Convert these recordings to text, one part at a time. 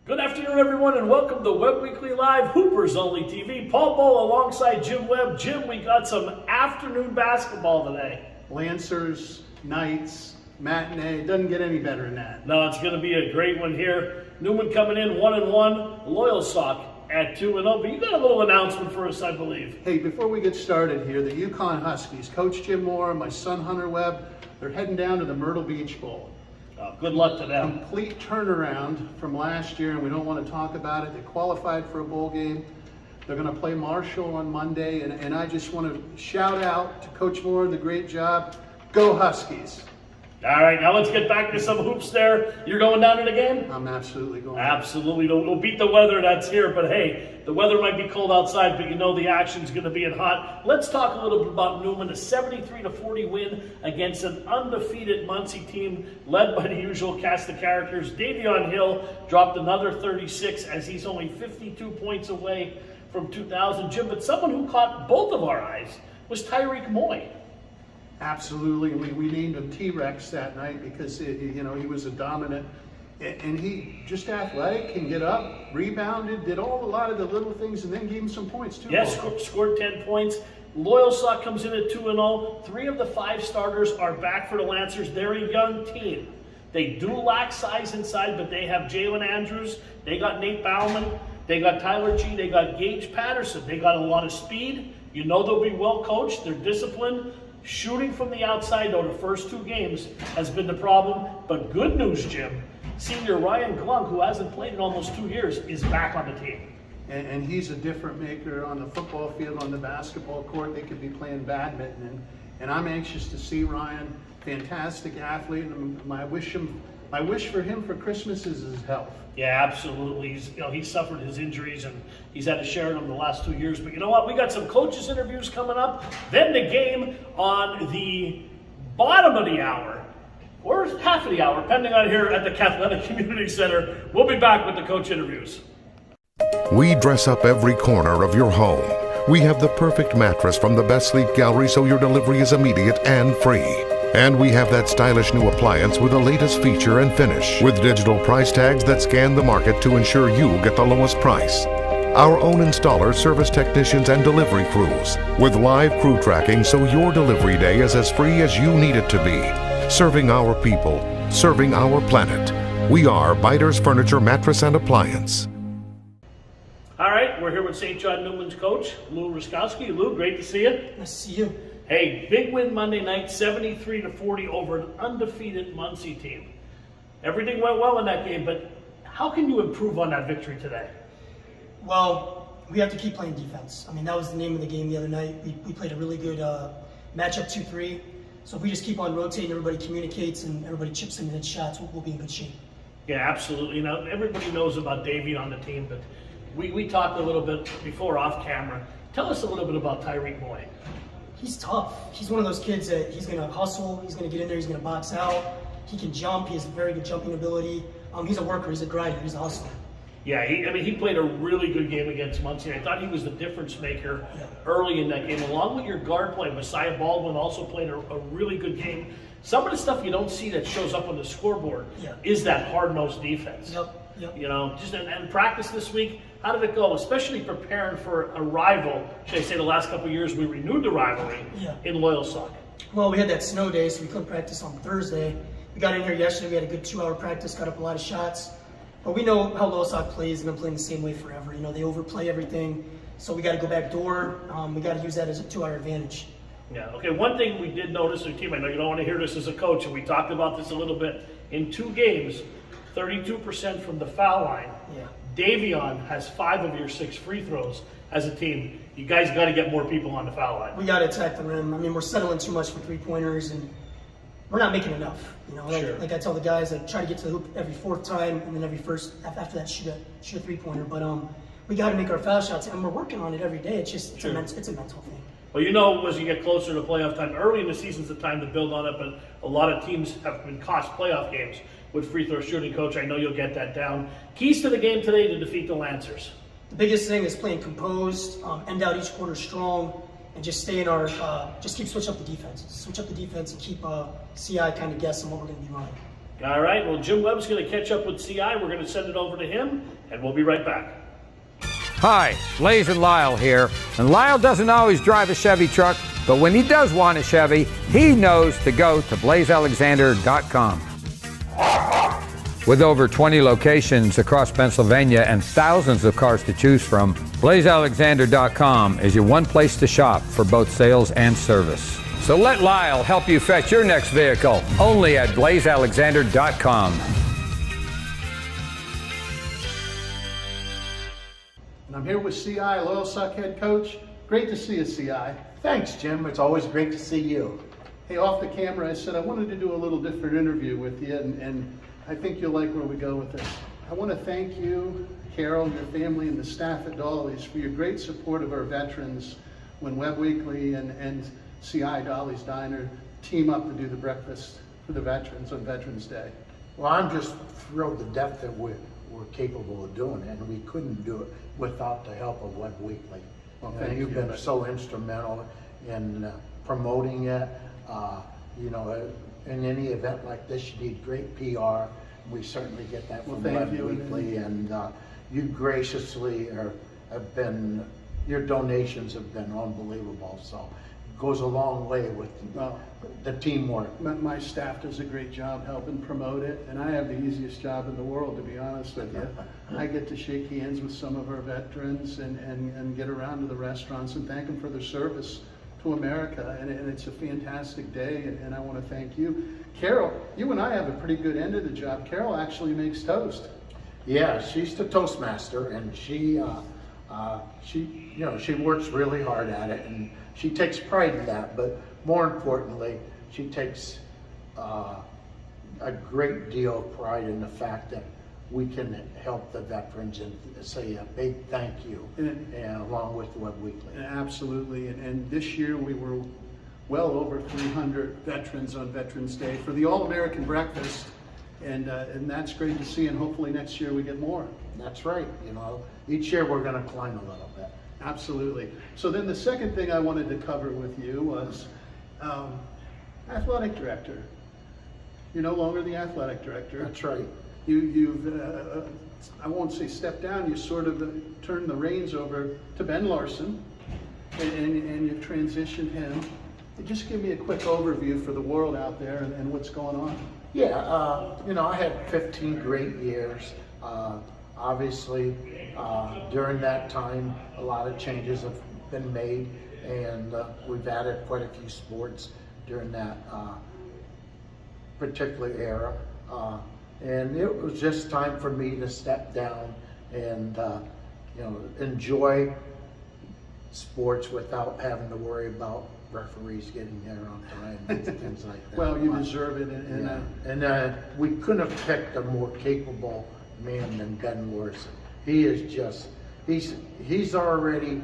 Good afternoon, everyone, and welcome to WebbWeekly Live, Hoopers Only TV. Paul Bowl alongside Jim Webb. Jim, we got some afternoon basketball today. Lancers, Knights, matinee. It doesn't get any better than that. No, it's going to be a great one here. Neumann coming in 1-1, Loyalsock at 2-0. But you got a little announcement for us, I believe. Hey, before we get started here, the Yukon Huskies, Coach Jim Moore and my son Hunter Webb, they're heading down to the Myrtle Beach Bowl. Good luck to them. Complete turnaround from last year, and we don't want to talk about it. They qualified for a bowl game. They're going to play Marshall on Monday, and I just want to shout out to Coach Moore, the great job. Go Huskies. All right, now let's get back to some hoops there. You're going down to the game? I'm absolutely going. Absolutely. We'll beat the weather that's here, but hey, the weather might be cold outside, but you know the action's going to be hot. Let's talk a little bit about Neumann, a 73-40 win against an undefeated Muncie team led by the usual cast of characters. Davion Hill dropped another 36 as he's only 52 points away from 2,000. Jim, but someone who caught both of our eyes was Tyreek Moy. Absolutely, we named him T-Rex that night because he was a dominant, and he just athletic, can get up, rebounded, did a lot of the little things, and then gave him some points too. Yes, scored 10 points. Loyalsock comes in at 2-0. 3 of the 5 starters are back for the Lancers. They're a young team. They do lack size inside, but they have Jalen Andrews. They got Nate Bauman. They got Tyler G. They got Gage Patterson. They got a lot of speed. You know they'll be well coached. They're disciplined. Shooting from the outside, though, the first 2 games has been the problem. But good news, Jim. Senior Ryan Glunk, who hasn't played in almost 2 years, is back on the team. And he's a different maker on the football field, on the basketball court. They could be playing badminton. And I'm anxious to see Ryan. Fantastic athlete. And my wish for him for Christmas is his health. Yeah, absolutely. He's suffered his injuries and he's had to share them the last 2 years. But you know what? We got some coaches interviews coming up. Then the game on the bottom of the hour, or half of the hour, depending on here at the Catholic Community Center. We'll be back with the coach interviews. We dress up every corner of your home. We have the perfect mattress from the Best Sleep Gallery so your delivery is immediate and free. And we have that stylish new appliance with the latest feature and finish, with digital price tags that scan the market to ensure you get the lowest price. Our own installers, service technicians, and delivery crews, with live crew tracking so your delivery day is as free as you need it to be. Serving our people, serving our planet. We are Biters Furniture, Mattress, and Appliance. All right, we're here with St. John Neumann's coach, Lou Ruskowski. Lou, great to see you. Nice to see you. Hey, big win Monday night, 73-40 over an undefeated Muncie team. Everything went well in that game, but how can you improve on that victory today? Well, we have to keep playing defense. I mean, that was the name of the game the other night. We played a really good matchup 2-3. So if we just keep on rotating, everybody communicates, and everybody chips in and hits shots, we'll be in good shape. Yeah, absolutely. Now, everybody knows about Davey on the team, but we talked a little bit before off camera. Tell us a little bit about Tyreek Moy. He's tough. He's one of those kids that he's going to hustle, he's going to get in there, he's going to box out. He can jump, he has very good jumping ability. He's a worker, he's a grinder, he's a hustler. Yeah, he played a really good game against Muncie. I thought he was the difference maker early in that game. Along with your guard play, Messiah Baldwin also played a really good game. Some of the stuff you don't see that shows up on the scoreboard is that hard-nosed defense. Yep. You know, just and practice this week, how did it go? Especially preparing for a rival. Should I say the last couple of years we renewed the rivalry in Loyalsock. Well, we had that snow day, so we couldn't practice on Thursday. We got in here yesterday, we had a good 2-hour practice, got up a lot of shots. But we know how Loyalsock plays, and they're playing the same way forever. You know, they overplay everything, so we got to go back door. We got to use that as a 2-hour advantage. Yeah, okay, one thing we did notice in the team, I know you don't want to hear this as a coach, and we talked about this a little bit, in 2 games, 32% from the foul line. Yeah. Davion has 5 of your 6 free throws as a team. You guys got to get more people on the foul line. We got to attack the rim. I mean, we're settling too much for 3-pointers, and we're not making enough. You know, like I tell the guys, I try to get to the hoop every 4th time, and then every first after that shoot a 3-pointer. But we got to make our foul shots, and we're working on it every day. It's just it's a mental thing. Well, you know, as you get closer to playoff time, early in the season's the time to build on it, but a lot of teams have been cost playoff games with free throw shooting. Coach, I know you'll get that down. Keys to the game today to defeat the Lancers. The biggest thing is playing composed, end out each quarter strong, and just stay in our, just keep switch up the defense. Switch up the defense and keep CI kind of guessing what we're going to be running. All right, well, Jim Webb's going to catch up with CI. We're going to send it over to him, and we'll be right back. Hi, Blaze and Lyle here. And Lyle doesn't always drive a Chevy truck, but when he does want a Chevy, he knows to go to blazealexander.com. With over 20 locations across Pennsylvania and thousands of cars to choose from, blazealexander.com is your one place to shop for both sales and service. So let Lyle help you fetch your next vehicle, only at blazealexander.com. And I'm here with CI, Loyalsock head coach. Great to see you, CI. Thanks, Jim. It's always great to see you. Hey, off the camera, I said I wanted to do a little different interview with you, and I think you'll like where we go with this. I want to thank you, Carol, your family, and the staff at Dolly's for your great support of our veterans when WebbWeekly and CI Dolly's Diner team up to do the breakfast for the veterans on Veterans Day. Well, I'm just thrilled to death that we're capable of doing it, and we couldn't do it without the help of WebbWeekly. Well, thank You've you. been so instrumental in promoting it. You know, in any event like this, you need great PR. We certainly get that from Well, thank you. WebbWeekly, and you graciously have been, your donations have been unbelievable. So it goes a long way with the teamwork. My staff does a great job helping promote it, and I have the easiest job in the world, to be honest with you. I get to shake hands with some of our veterans and get around to the restaurants and thank them for their service to America, and it's a fantastic day, and I want to thank you. Carol, you and I have a pretty good end of the job. Carol actually makes toast. Yeah, she's the Toastmaster, and she works really hard at it, and she takes pride in that. But more importantly, she takes a great deal of pride in the fact that we can help the veterans and say a big thank you, and along with WebbWeekly. Absolutely, and this year we were well over 300 veterans on Veterans Day for the All-American Breakfast, and that's great to see, and hopefully next year we get more. That's right. You know, each year we're going to climb a little bit. Absolutely. So then the second thing I wanted to cover with you was athletic director. You're no longer the athletic director. That's right. You've I won't say stepped down, you sort of turned the reins over to Ben Larson, and you've transitioned him. Just give me a quick overview for the world out there and what's going on. Yeah, you know, I had 15 great years. Obviously, during that time, a lot of changes have been made, and we've added quite a few sports during that particular era. And it was just time for me to step down and, you know, enjoy sports without having to worry about referees getting there on time and things like that. Well, you deserve it. And we couldn't have picked a more capable man than Ben Larson. He is just, he's already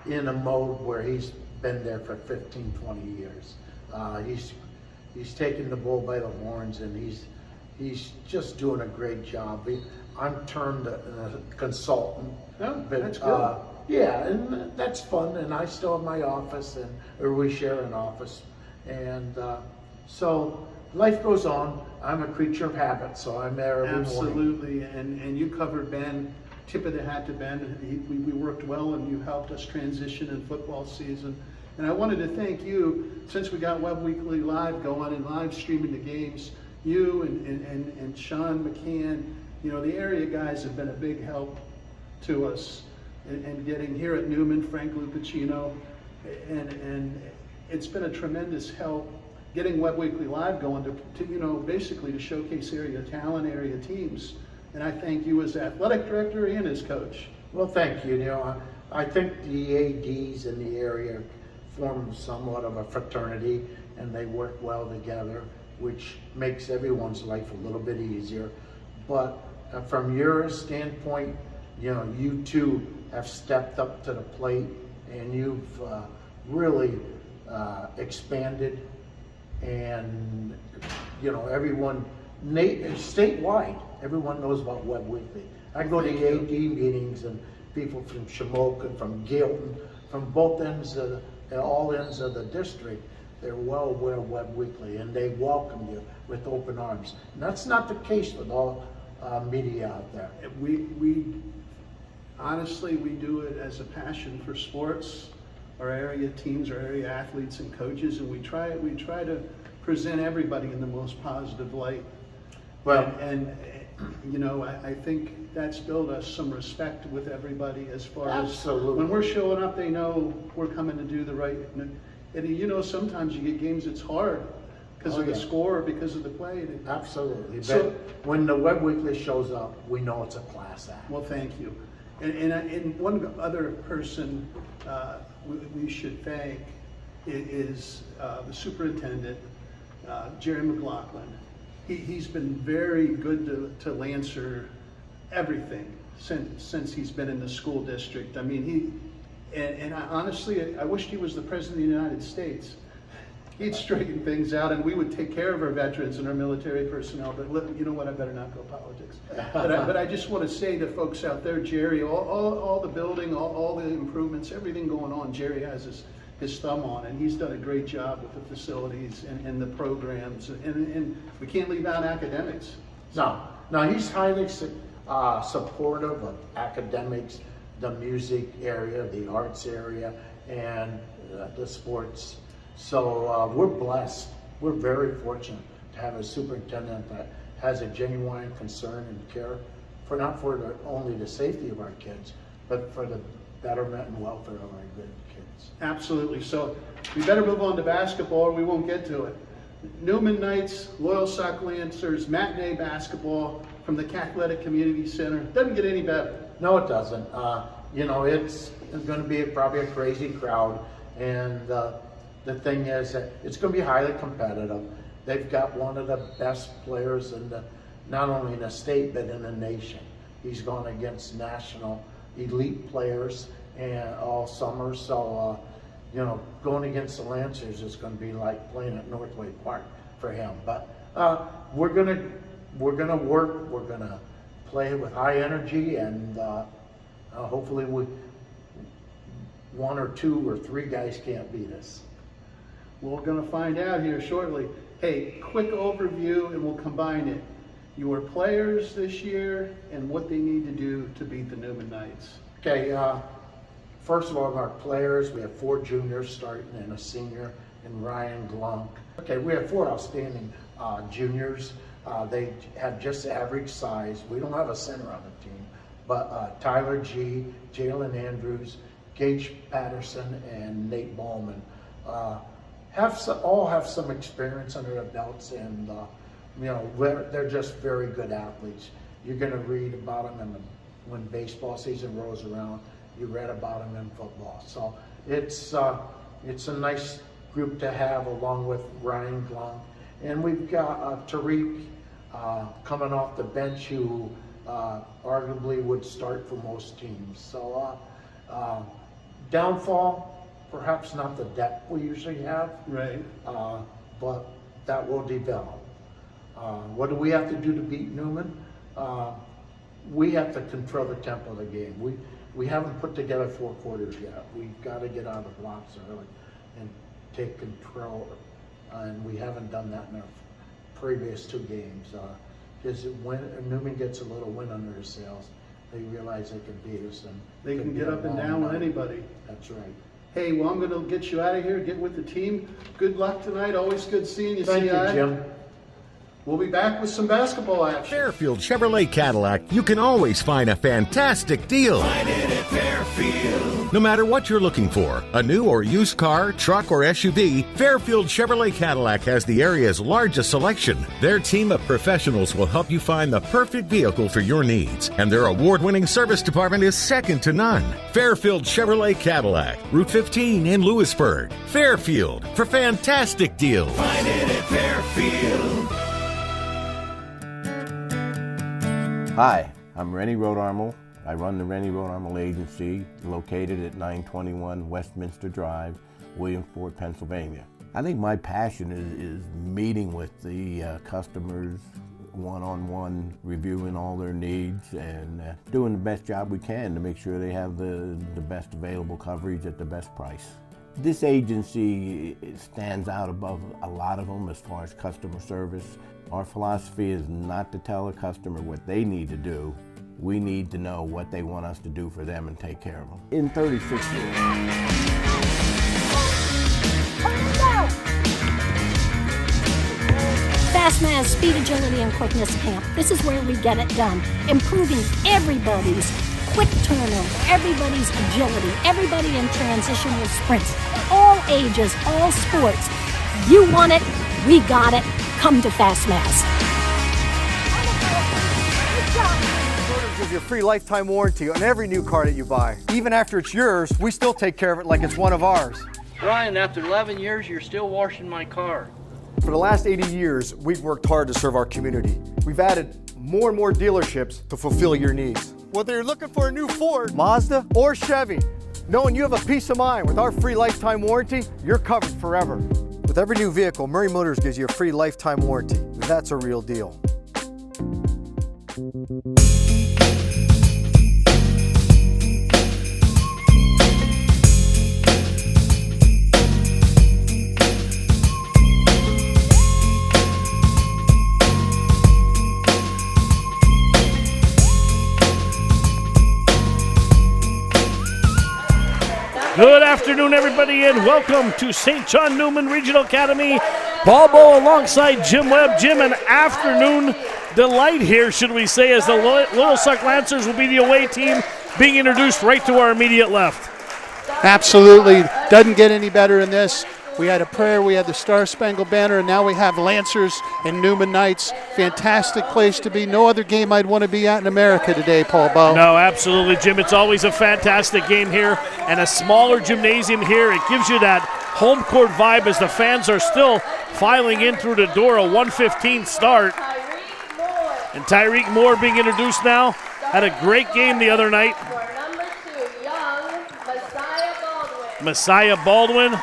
in a mode where he's been there for 15, 20 years. He's taken the bull by the horns, and he's just doing a great job. I'm termed a consultant. Oh, but, that's good. Yeah, and that's fun, and I still have my office, or we share an office. And so life goes on. I'm a creature of habit, so I'm there every morning. Absolutely, and you covered Ben, tip of the hat to Ben. We worked well, and you helped us transition in football season. And I wanted to thank you, since we got WebbWeekly Live going and live streaming the games, you and Sean McCann, you know, the area guys have been a big help to us and getting here at Neumann, Frank Lupacino, and it's been a tremendous help getting WebbWeekly Live going to you know, basically to showcase area talent, area teams. And I thank you as athletic director and as coach. Well, thank you. You know, I think the ADs in the area form somewhat of a fraternity, and they work well together, which makes everyone's life a little bit easier. But from your standpoint, you know, you two have stepped up to the plate, and you've really expanded, and you know, everyone statewide, everyone knows about WebbWeekly. I go to the AD meetings, and people from Shamokin, from Gilton, from both ends of all ends of the district, they're well aware of WebbWeekly, and they welcome you with open arms. And that's not the case with all media out there. We honestly, we do it as a passion for sports, our area teams, our area athletes and coaches, and we try to present everybody in the most positive light. Well, and you know, I think that's built us some respect with everybody as far absolutely. as when we're showing up, they know we're coming to do the right. And you know, sometimes you get games it's hard because of the score or because of the play. Absolutely. So, but when the WebbWeekly shows up, we know it's a class act. well, thank you. And one other person we should thank is the superintendent, Jerry McLaughlin. He's been very good to Lancer everything since he's been in the school district. I mean, honestly, I wished he was the president of the United States. He'd straighten things out, and we would take care of our veterans and our military personnel. But you know what? I better not go politics. But I just want to say to folks out there, Jerry, all the building, all the improvements, everything going on, Jerry has his thumb on, and he's done a great job with the facilities and the programs. And we can't leave out academics. No, he's highly supportive of academics, the music area, the arts area, and the sports. So we're blessed. We're very fortunate to have a superintendent that has a genuine concern and care for only the safety of our kids, but for the betterment and welfare of our good kids. Absolutely. So we better move on to basketball or we won't get to it. Neumann Knights, Loyalsock Lancers, matinee basketball from the Catholic Community Center. Doesn't get any better. No, it doesn't. You know, it's going to be probably a crazy crowd, and the thing is that it's going to be highly competitive. They've got one of the best players in not only in the state but in the nation. He's gone against national elite players and all summer. So you know, going against the Lancers is going to be like playing at Northway Park for him. But we're gonna work. We're gonna play with high energy, and hopefully one or two or three guys can't beat us. We're going to find out here shortly. Hey, quick overview and we'll combine it. Your players this year and what they need to do to beat the Neumann Knights. Okay, first of all, our players, we have 4 juniors starting and a senior in Ryan Glunk. Okay, we have 4 outstanding juniors. They have just the average size. We don't have a center on the team, but Tyler G, Jalen Andrews, Gage Patterson, and Nate Ballman all have some experience under their belts, and you know, they're just very good athletes. You're going to read about them when baseball season rolls around. You read about them in football, so it's a nice group to have, along with Ryan Glunk, and we've got Tariq coming off the bench, who arguably would start for most teams. So downfall, perhaps not the depth we usually have, right? But that will develop. What do we have to do to beat Neumann? We have to control the tempo of the game. We haven't put together 4 quarters yet. We've got to get out of the blocks early and take control, and we haven't done that in our previous 2 games. Because when Neumann gets a little wind under their sails, they realize they can beat us, and They can get up and down with anybody. That's right. Hey, well, I'm going to get you out of here, get with the team. Good luck tonight. Always good seeing you. Thank you, Jim. We'll be back with some basketball action. Fairfield Chevrolet Cadillac, you can always find a fantastic deal. Find it at Fairfield. No matter what you're looking for, a new or used car, truck, or SUV, Fairfield Chevrolet Cadillac has the area's largest selection. Their team of professionals will help you find the perfect vehicle for your needs, and their award-winning service department is second to none. Fairfield Chevrolet Cadillac, Route 15 in Lewisburg. Fairfield, for fantastic deals. Find it at Fairfield. Hi, I'm Rennie Rodarmel. I run the Rennie Rodarmel Agency, located at 921 Westminster Drive, Williamsport, Pennsylvania. I think my passion is meeting with the customers one-on-one, reviewing all their needs, and doing the best job we can to make sure they have the best available coverage at the best price. This agency stands out above a lot of them as far as customer service. Our philosophy is not to tell a customer what they need to do. We need to know what they want us to do for them and take care of them. In 36 years. FastMaz Speed, Agility, and Quickness Camp. This is where we get it done. Improving everybody's quick turnover, everybody's agility, everybody in transitional sprints, all ages, all sports. You want it, we got it. Come to FastMaz. Gives you a free lifetime warranty on every new car that you buy. Even after it's yours, we still take care of it like it's one of ours. Ryan, after 11 years, you're still washing my car. For the last 80 years, we've worked hard to serve our community. We've added more and more dealerships to fulfill your needs. Whether you're looking for a new Ford, Mazda, or Chevy, knowing you have a peace of mind with our free lifetime warranty, you're covered forever. With every new vehicle, Murray Motors gives you a free lifetime warranty. That's a real deal. Good afternoon, everybody, and welcome to St. John Neumann Regional Academy Ball Bowl alongside Jim Webb. Jim, an afternoon delight here, should we say, as the Loyalsock Lancers will be the away team being introduced right to our immediate left. Absolutely. Doesn't get any better than this. We had a prayer, we had the Star Spangled Banner, and now we have Lancers and Neumann Knights. Fantastic place to be. No other game I'd want to be at in America today, Paul Bowe. No, absolutely, Jim. It's always a fantastic game here, and a smaller gymnasium here. It gives you that home court vibe as the fans are still filing in through the door. A 1:15 start. And Tyreek Moore being introduced now. Had a great game the other night. Number 2, young Messiah Baldwin.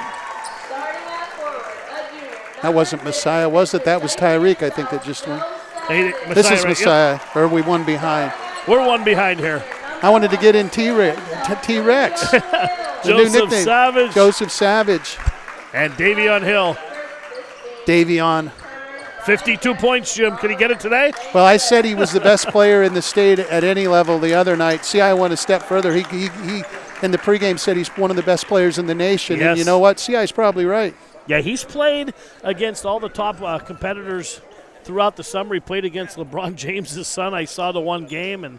That wasn't Messiah, was it? That was Tyreek, I think, that just went. Hey, This is right? Messiah, Yep. or are we one behind? We're one behind here. I wanted to get in T-Rex. Joseph Savage. Joseph Savage. And Davion Hill. Davion. 52 points, Jim. Can he get it today? Well, I said he was the best player in the state at any level the other night. See, I went a step further. He in the pregame said he's one of the best players in the nation. Yes. And you know what? CI's probably right. Yeah, he's played against all the top competitors throughout the summer. He played against LeBron James' son. I saw the one game and,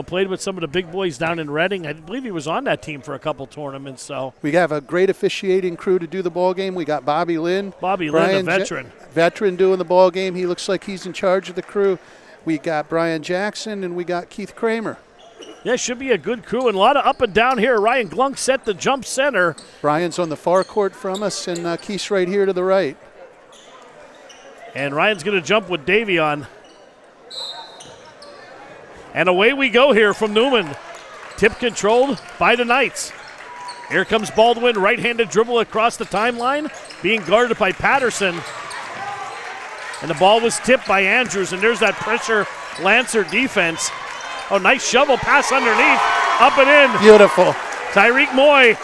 played with some of the big boys down in Reading. I believe he was on that team for a couple tournaments. So we have a great officiating crew to do the ball game. We got Bobby Lynn. A veteran. Veteran doing the ball game. He looks like he's in charge of the crew. We got Brian Jackson and we got Keith Kramer. Yeah, should be a good crew and a lot of up and down here. Ryan Glunk set the jump center. Brian's on the far court from us, and Keith's right here to the right. And Ryan's going to jump with Davion. And away we go here from Neumann. Tip controlled by the Knights. Here comes Baldwin, right-handed dribble across the timeline, being guarded by Patterson. And the ball was tipped by Andrews, and there's that pressure Lancer defense. Oh, nice shovel pass underneath, up and in. Beautiful. Tyreek Moy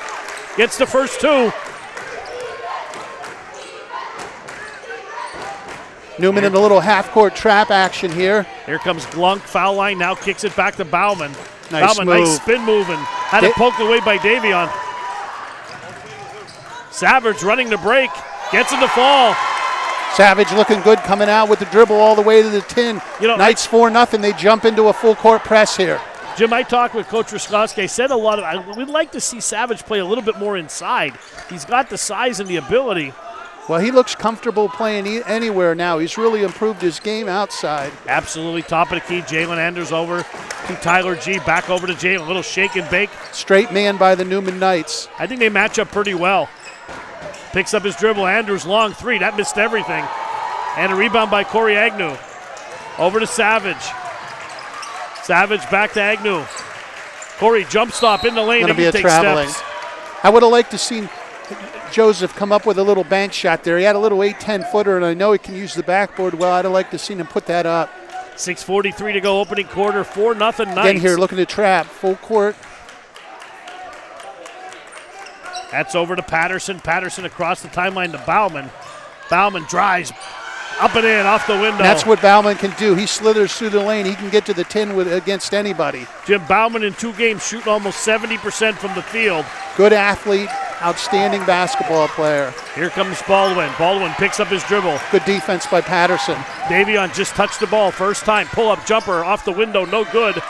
gets the first two. Newman in a little half-court trap action here. Here comes Glunk, foul line, now kicks it back to Bauman. Nice Bauman, move. nice spin move, and had it poked away by Davion. Savage running the break, gets in the fall. Savage looking good, coming out with the dribble all the way to the tin. Knights 4-0. They jump into a full-court press here. Jim, I talked with Coach Ruskowski. I said we'd like to see Savage play a little bit more inside. He's got the size and the ability. Well, he looks comfortable playing anywhere now. He's really improved his game outside. Absolutely, top of the key. Jalen Anders over to Tyler G. Back over to Jalen. A little shake and bake. Straight man by the Neumann Knights. I think they match up pretty well. Picks up his dribble. Andrews, long three. That missed everything. And a rebound by Corey Agnew. Over to Savage. Savage back to Agnew. Corey jump stop in the lane. Going to be a traveling. Steps. I would have liked to see Joseph come up with a little bank shot there. He had a little 8-10 footer, and I know he can use the backboard well. I'd have liked to seen him put that up. 6:43 to go, opening quarter. 4-0 Knights. Again here, looking to trap. Full court. That's over to Patterson. Patterson across the timeline to Bauman. Bauman drives up and in, off the window. That's what Bauman can do. He slithers through the lane. He can get to the 10 against anybody. Jim, Bauman in 2 games shooting almost 70% from the field. Good athlete, outstanding basketball player. Here comes Baldwin. Baldwin picks up his dribble. Good defense by Patterson. Davion just touched the ball. First time. Pull-up jumper off the window. No good.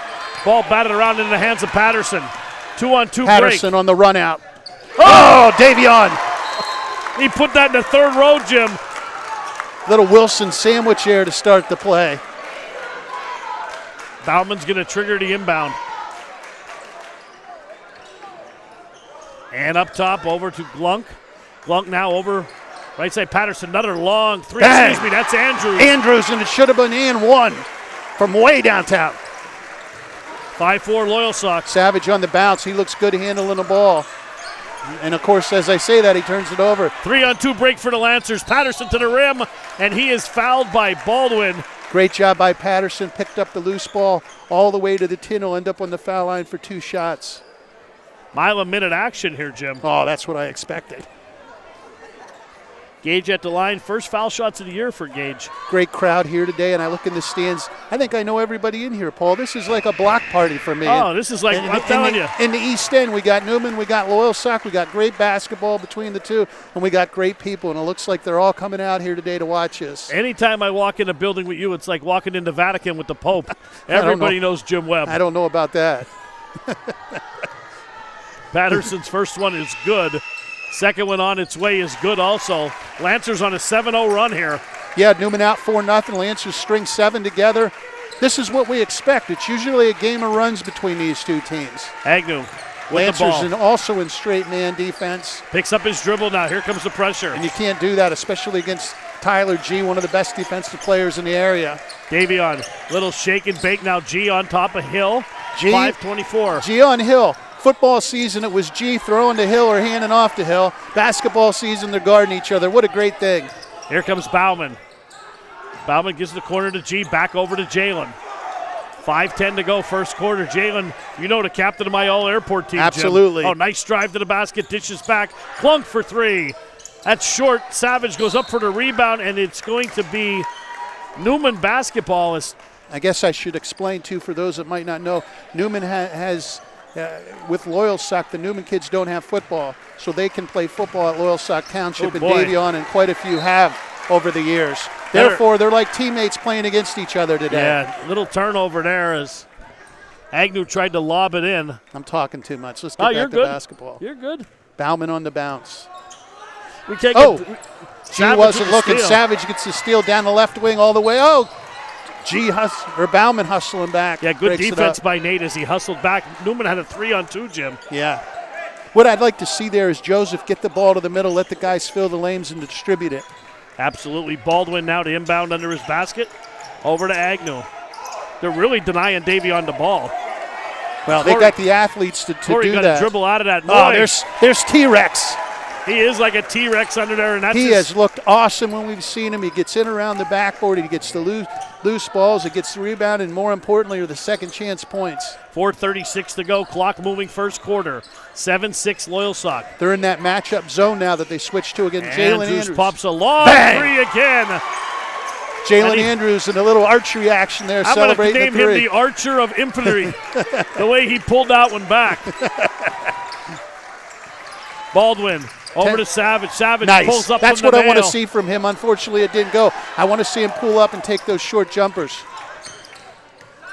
Ball batted around in the hands of Patterson. 2-on-2 Patterson break. on the run out. Oh, Davion. He put that in the third row, Jim. Little Wilson sandwich here to start the play. Bauman's going to trigger the inbound. And up top over to Glunk. Glunk now over right side Patterson. Another long three. Bang. Excuse me, that's Andrews. Andrews, and it should have been and one from way downtown. 5-4 Loyalsock. Savage on the bounce. He looks good handling the ball. And, of course, as I say that, he turns it over. 3-on-2 break for the Lancers. Patterson to the rim, and he is fouled by Baldwin. Great job by Patterson. Picked up the loose ball all the way to the 10. He'll end up on the foul line for 2 shots. Mile a minute action here, Jim. Oh, that's what I expected. Gage at the line. First foul shots of the year for Gage. Great crowd here today, and I look in the stands. I think I know everybody in here, Paul. This is like a block party for me. Oh, this is like, I'm telling you. In the East End, we got Neumann, we got Loyalsock, we got great basketball between the two, and we got great people, and it looks like they're all coming out here today to watch us. Anytime I walk in a building with you, it's like walking into Vatican with the Pope. Everybody knows Jim Webb. I don't know about that. Patterson's first one is good. Second one on its way is good also. Lancers on a 7-0 run here. Yeah, Neumann out 4-0. Lancers string 7 together. This is what we expect. It's usually a game of runs between these two teams. Agnew with Lancers the ball. and also in straight man defense. Picks up his dribble now. Here comes the pressure. And you can't do that, especially against Tyler G., one of the best defensive players in the area. Davion, little shake and bake now. G on top of Hill. G, 5:24. G on Hill. Football season, it was G throwing to Hill or handing off to Hill. Basketball season, they're guarding each other. What a great thing. Here comes Bauman. Bauman gives the corner to G, back over to Jalen. 5:10 to go, first quarter. Jalen, you know, the captain of my all-airport team, Absolutely. Jim. Oh, nice drive to the basket, dishes back. Clunk for 3. That's short. Savage goes up for the rebound, and it's going to be Neumann basketball. I guess I should explain, too, for those that might not know, Neumann has with Loyalsock, the Neumann kids don't have football, so they can play football at Loyalsock Township, and Davion and quite a few have over the years. Therefore, they're like teammates playing against each other today. Yeah, little turnover there as Agnew tried to lob it in. I'm talking too much. Let's get back to basketball. You're good. Bauman on the bounce. We can't G wasn't looking. Savage gets the steal down the left wing all the way. Oh, Bauman hustling back. Yeah, good defense by Nate as he hustled back. Neumann had a 3-on-2, Jim. Yeah. What I'd like to see there is Joseph get the ball to the middle, let the guys fill the lanes and distribute it. Absolutely. Baldwin now to inbound under his basket. Over to Agnew. They're really denying Davion the ball. Well, they got the athletes to do got that. To dribble out of that. Oh, there's T-Rex. He is like a T-Rex under there. And he has looked awesome when we've seen him. He gets in around the backboard. He gets the loose balls. He gets the rebound, and more importantly, are the second chance points. 4:36 to go. Clock moving first quarter. 7-6 Loyalsock. They're in that matchup zone now that they switched to against Jalen Andrews. Pops a long three again. Jalen Andrews in a little archery action there, celebrating the three. I'm going to name him the Archer of Infantry. The way he pulled that one back. Baldwin. Over to Savage. Savage pulls up. That's from the what I want to nail. see from him. Unfortunately, it didn't go. I want to see him pull up and take those short jumpers.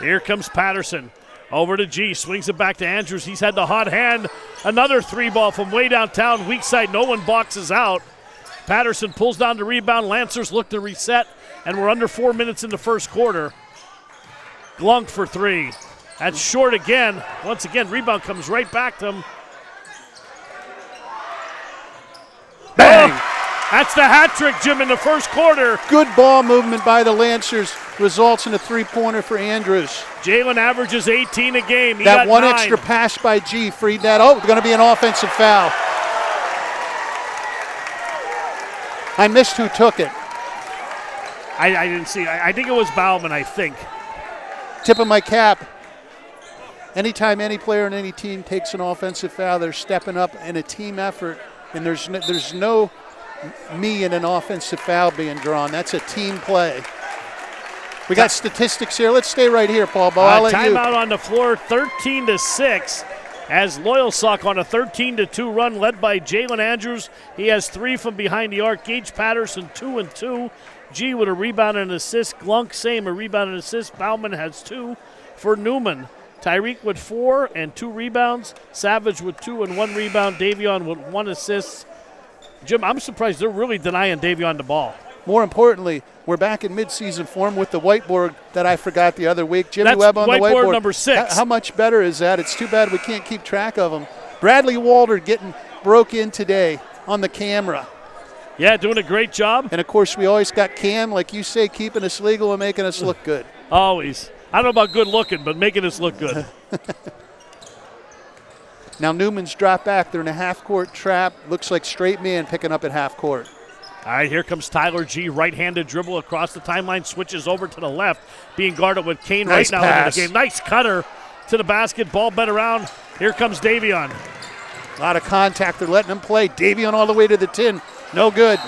Here comes Patterson. Over to G. Swings it back to Andrews. He's had the hot hand. Another 3-ball from way downtown. Weak side. No one boxes out. Patterson pulls down the rebound. Lancers look to reset. And we're under 4 minutes in the first quarter. Glunk for 3. That's short again. Once again, rebound comes right back to him. Bang! Oh, that's the hat trick, Jim, in the first quarter. Good ball movement by the Lancers results in a 3-pointer for Andrews. Jalen averages 18 a game. He that got one 9. extra pass by G freed that. Oh, going to be an offensive foul. I missed who took it. I didn't see. I think it was Bauman, I think. Tip of my cap. anytime any player in any team takes an offensive foul, they're stepping up in a team effort, and there's no me in an offensive foul being drawn. That's a team play. We got statistics here. Let's stay right here, Paul. I'll let you. Timeout on the floor, 13-6. As Loyalsock on a 13-2 run led by Jalen Andrews. He has 3 from behind the arc. Gage Patterson 2 and 2. G with a rebound and an assist. Glunk same, a rebound and assist. Bauman has 2 for Neumann. Tyreek with 4 and 2 rebounds. Savage with 2 and 1 rebound. Davion with 1 assist. Jim, I'm surprised they're really denying Davion the ball. More importantly, we're back in midseason form with the whiteboard that I forgot the other week. Jimmy That's Webb on the whiteboard. Number 6. How much better is that? It's too bad we can't keep track of them. Bradley Walter broke in today on the camera. Yeah, doing a great job. And, of course, we always got Cam, like you say, keeping us legal and making us look good. Always. I don't know about good looking, but making us look good. Now Newman's dropped back. They're in a half-court trap. Looks like straight man picking up at half court. All right, here comes Tyler G. Right-handed dribble across the timeline, switches over to the left, being guarded with Kane nice right pass. now in the game. Nice cutter to the basket. Ball bent around. Here comes Davion. A lot of contact. They're letting him play. Davion all the way to the tin. No good.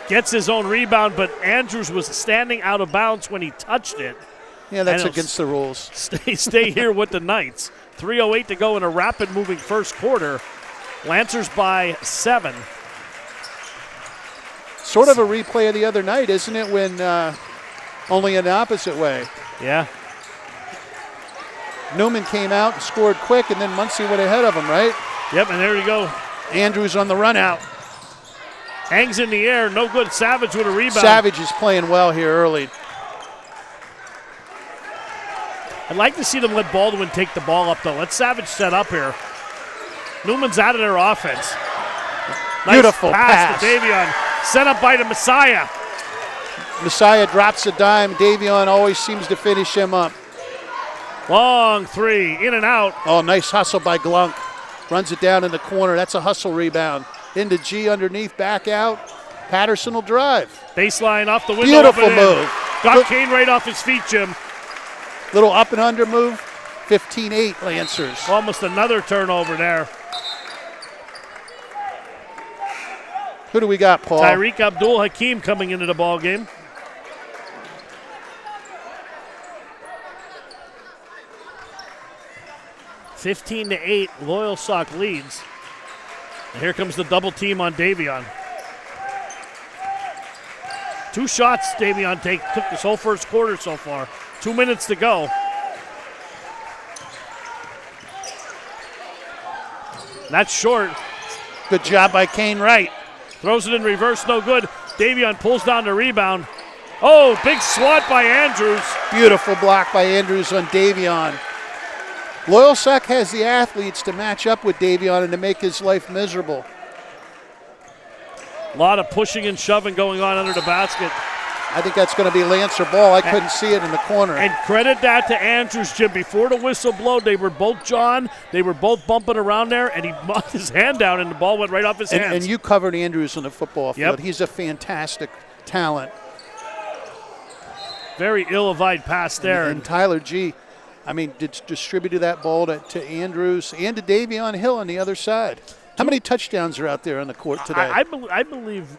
Gets his own rebound, but Andrews was standing out of bounds when he touched it. Yeah, that's against the rules. Stay here with the Knights. 3:08 to go in a rapid-moving first quarter. Lancers by 7. Sort of a replay of the other night, isn't it, when only in the opposite way? Yeah. Neumann came out and scored quick, and then Muncie went ahead of him, right? Yep, and there you go. Andrews on the run out. Hangs in the air, no good. Savage with a rebound. Savage is playing well here early. I'd like to see them let Baldwin take the ball up, though. Let Savage set up here. Newman's out of their offense. Nice Beautiful pass. To Davion. Set up by the Messiah. Messiah drops a dime. Davion always seems to finish him up. Long 3, in and out. Oh, nice hustle by Glunk. Runs it down in the corner. That's a hustle rebound. Into G underneath, back out. Patterson will drive. Baseline off the window. Beautiful move. Got Kane right off his feet, Jim. Little up and under move. 15-8 Lancers. Almost another turnover there. Who do we got, Paul? Tyreek Abdul Hakim coming into the ball game. (15-8), Loyalsock leads. And here comes the double team on Davion. 2 shots Davion took this whole first quarter so far. 2 minutes to go. That's short. Good job by Kane Wright. Throws it in reverse, no good. Davion pulls down the rebound. Oh, big swat by Andrews. Beautiful block by Andrews on Davion. Loyalsock has the athletes to match up with Davion and to make his life miserable. A lot of pushing and shoving going on under the basket. I think that's going to be Lancer ball. I couldn't see it in the corner. And credit that to Andrews, Jim. Before the whistle blow, they were both bumping around there, and he knocked his hand down, and the ball went right off his hands. And you covered Andrews on the football field. Yep. He's a fantastic talent. Very ill-advised pass there. And Tyler G., distributed that ball to Andrews and to Davion Hill on the other side. How many touchdowns are out there on the court today? I believe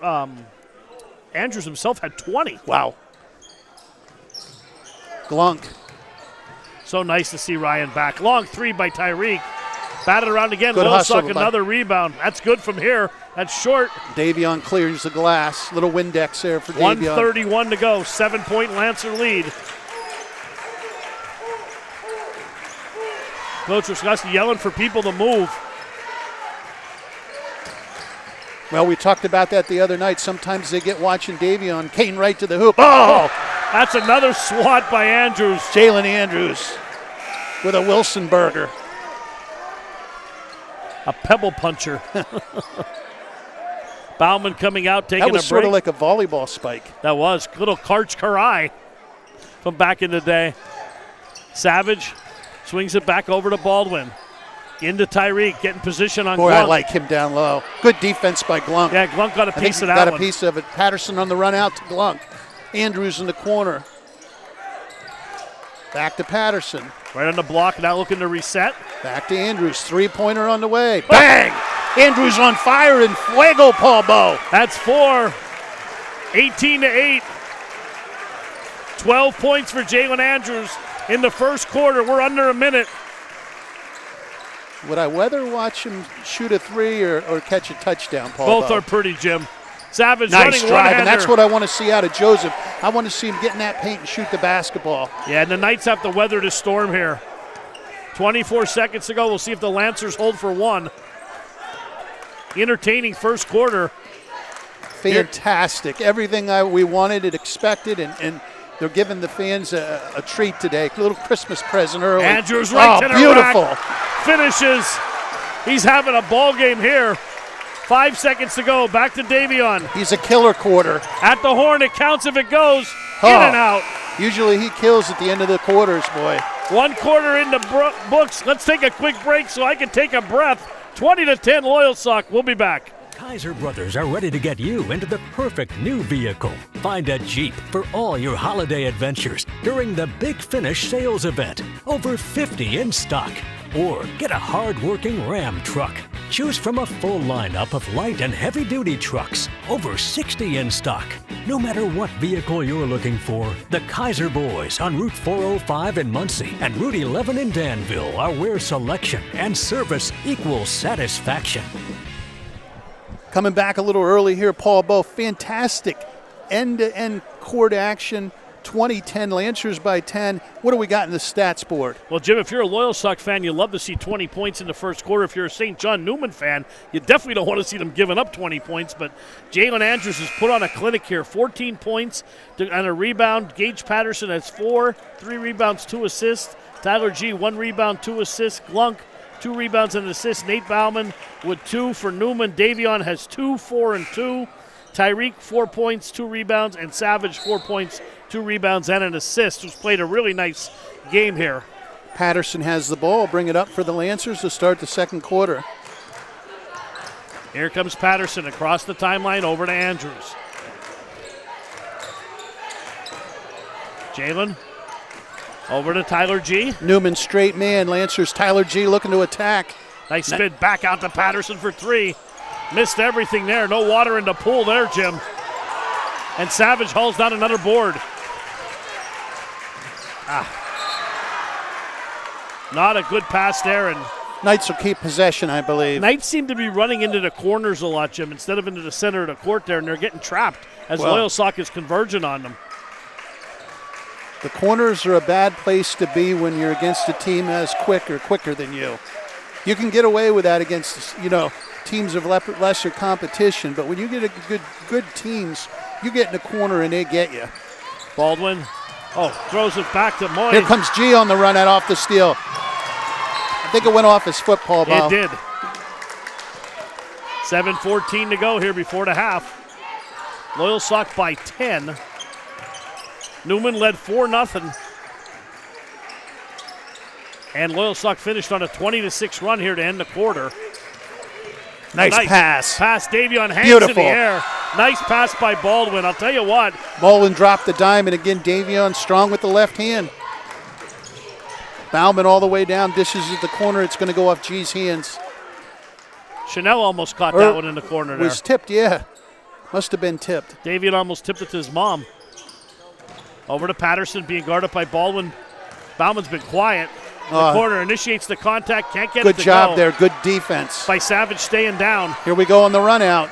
Andrews himself had 20. Wow. Glunk. So nice to see Ryan back. Long 3 by Tyreek. Batted around again. Good hustle. Loyalsock, another rebound. That's good from here. That's short. Davion clears the glass. Little Windex there for Davion. 1:31 to go. 7-point Lancer lead. Coach Wisconsin yelling for people to move. Well, we talked about that the other night. Sometimes they get watching Davion. Kane right to the hoop. Oh! That's another swat by Andrews. Jalen Andrews with a Wilson burger. A pebble puncher. Bauman coming out, taking a break. That was sort of like a volleyball spike. That was. Little Karch Karai from back in the day. Savage swings it back over to Baldwin. Into Tyreek, getting position on Boy, Glunk. I like him down low. Good defense by Glunk. Yeah, Glunk got a piece of that got one. a piece of it. Patterson on the run out to Glunk. Andrews in the corner. Back to Patterson. Right on the block, now looking to reset. Back to Andrews, three-pointer on the way. Bang! Andrews on fire and fuego, Paul Bowe. That's 4. 18-8. 12 points for Jalen Andrews in the first quarter. We're under a minute. Would I rather watch him shoot a three or catch a touchdown, Paul Both Bowe? are pretty, Jim. Savage Nice running drive, one-hander. and that's what I want to see out of Joseph. I want to see him get in that paint and shoot the basketball. Yeah, and the Knights have to weather the storm here. 24 seconds to go. We'll see if the Lancers hold for one. Entertaining first quarter. Fantastic. Everything we wanted and expected, and they're giving the fans a treat today. A little Christmas present early. Andrews right to the beautiful. rack. Finishes. He's having a ball game here. 5 seconds to go. Back to Davion. He's a killer quarter. At the horn, it counts if it goes. In and out. Usually he kills at the end of the quarters, boy. 1 quarter in the books. Let's take a quick break so I can take a breath. 20-10 Loyalsock. We'll be back. Kaiser Brothers are ready to get you into the perfect new vehicle. Find a Jeep for all your holiday adventures during the Big Finish sales event. Over 50 in stock. Or get a hard-working Ram truck. Choose from a full lineup of light and heavy-duty trucks. Over 60 in stock. No matter what vehicle you're looking for, the Kaiser Boys on Route 405 in Muncie and Route 11 in Danville are where selection and service equals satisfaction. Coming back a little early here, Paul Bowe. Fantastic end-to-end court action. 20-10, Lancers by 10. What do we got in the stats board? Well, Jim, if you're a Loyalsock fan, you love to see 20 points in the first quarter. If you're a St. John Neumann fan, you definitely don't want to see them giving up 20 points. But Jalen Andrews has put on a clinic here. 14 points and a rebound. Gage Patterson has 4, 3 rebounds, 2 assists. Tyler G, 1 rebound, 2 assists. Glunk, 2 rebounds and an assist. Nate Bauman with 2 for Neumann. Davion has 2, 4, and 2. Tyreek, 4 points, 2 rebounds. And Savage, 4 points, 2 rebounds, and an assist, who's played a really nice game here. Patterson has the ball. Bring it up for the Lancers to start the second quarter. Here comes Patterson across the timeline over to Andrews. Jalen over to Tyler G. Neumann straight man. Lancers Tyler G looking to attack. Nice spin back out to Patterson for 3. Missed everything there. No water in the pool there, Jim. And Savage hauls down another board. Not a good pass there. And Knights will keep possession, I believe. Knights seem to be running into the corners a lot, Jim, instead of into the center of the court there, and they're getting trapped as Loyalsock is converging on them. The corners are a bad place to be when you're against a team as quicker than you. You can get away with that against, teams of lesser competition, but when you get a good teams, you get in the corner and they get you. Baldwin, throws it back to Moy. Here comes G on the run out off the steal. I think it went off his foot, Paul Bowe. It did. 7:14 to go here before the half. Loyalsock by 10. Neumann led 4-0. And Loyalsock finished on a 20-6 run here to end the quarter. Nice pass. Pass, Davion hangs Beautiful. in the air. Nice pass by Baldwin. I'll tell you what. Baldwin dropped the dime, and again, Davion strong with the left hand. Bauman all the way down, dishes at the corner. It's going to go off G's hands. Chanel almost caught that one in the corner there. Was tipped, yeah. Must have been tipped. Davion almost tipped it to his mom. Over to Patterson, being guarded by Baldwin. Bauman's been quiet. The corner initiates the contact, can't get it to go. Good job there, good defense. By Savage staying down. Here we go on the run out.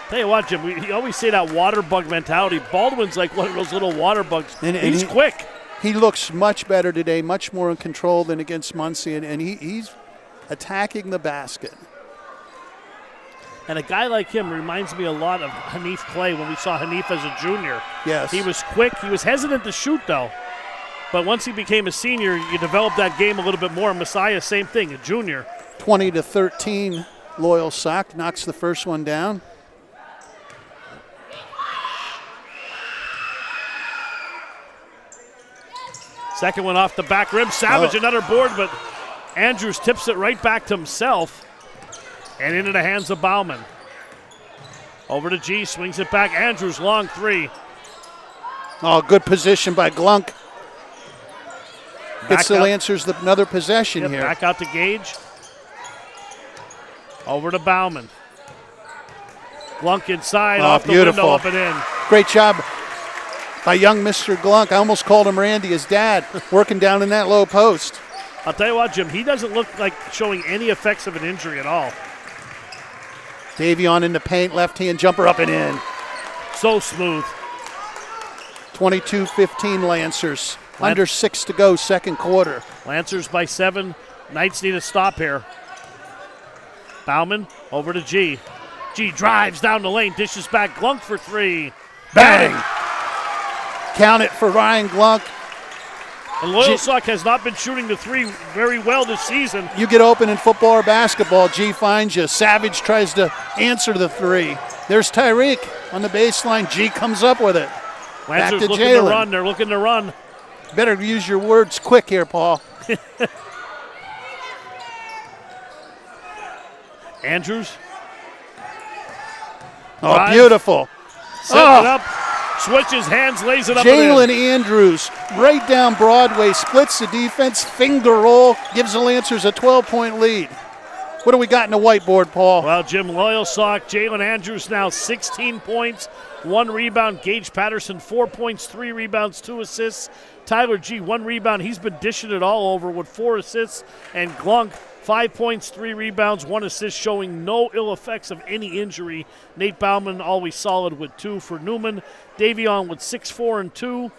Tell you what, Jim, we always say that water bug mentality. Baldwin's like one of those little water bugs. And he's quick. He looks much better today, much more in control than against Muncie, and he's attacking the basket. And a guy like him reminds me a lot of Hanif Clay when we saw Hanif as a junior. Yes. He was quick. He was hesitant to shoot, though. But once he became a senior, you develop that game a little bit more. Messiah, same thing, a junior. 20-13, Loyalsock knocks the first one down. Second one off the back rim. Savage, another board, but Andrews tips it right back to himself and into the hands of Bauman. Over to G, swings it back. Andrews, long 3. Oh, good position by Glunk. Gets the Lancers another possession here. Back out to Gage. Over to Bauman. Glunk inside, off beautiful. the window, up and in. Great job by young Mr. Glunk. I almost called him Randy, his dad, working down in that low post. I'll tell you what, Jim, he doesn't look like showing any effects of an injury at all. Davion in the paint, left-hand jumper up and in. So smooth. 22-15 Lancers. Under 6 to go, second quarter. Lancers by 7. Knights need a stop here. Bauman over to G. G drives down the lane, dishes back. Glunk for 3. Bang! Count it for Ryan Glunk. And Loyalsock has not been shooting the 3 very well this season. You get open in football or basketball, G finds you. Savage tries to answer the 3. There's Tyreek on the baseline. G comes up with it. Lancers Back to looking Jalen. to run. They're looking to run. Better use your words quick here, Paul. Andrews. Oh, drives, beautiful. Sets it up. Switches hands, lays it up. Jalen Andrews, right down Broadway, splits the defense, finger roll, gives the Lancers a 12-point lead. What do we got in the whiteboard, Paul? Well, Jim, Loyalsock, Jalen Andrews now 16 points, 1 rebound. Gage Patterson, 4 points, 3 rebounds, 2 assists. Tyler G, 1 rebound. He's been dishing it all over with 4 assists. And Glunk, 5 points, 3 rebounds, 1 assist, showing no ill effects of any injury. Nate Bauman always solid with 2 for Neumann. Davion with 6, 4, and 2.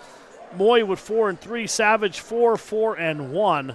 Moy with 4 and 3. Savage 4, 4, and 1.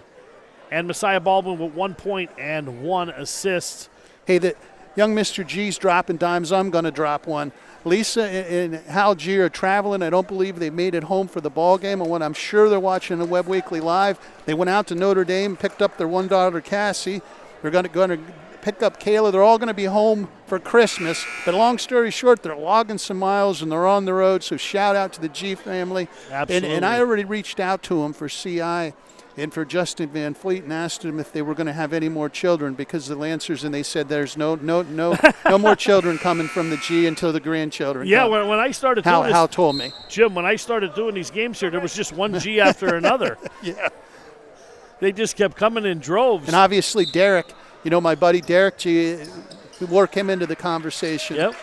And Messiah Baldwin with 1 point and 1 assist. Hey, the young Mr. G's dropping dimes. I'm going to drop one. Lisa and Hal G are traveling. I don't believe they made it home for the ball game. And when I'm sure they're watching the WebbWeekly Live, they went out to Notre Dame, picked up their one daughter, Cassie. They're going to pick up Kayla. They're all going to be home for Christmas. But long story short, they're logging some miles and they're on the road. So shout out to the G family. Absolutely. And I already reached out to them for CI and for Justin Van Fleet and asked them if they were going to have any more children because of the Lancers, and they said there's no more children coming from the G until the grandchildren Yeah, come. when I started doing this, Hal told me. Jim, when I started doing these games here, there was just one G after another. Yeah. They just kept coming in droves. And obviously Derek, my buddy Derek G, we work him into the conversation. Yep.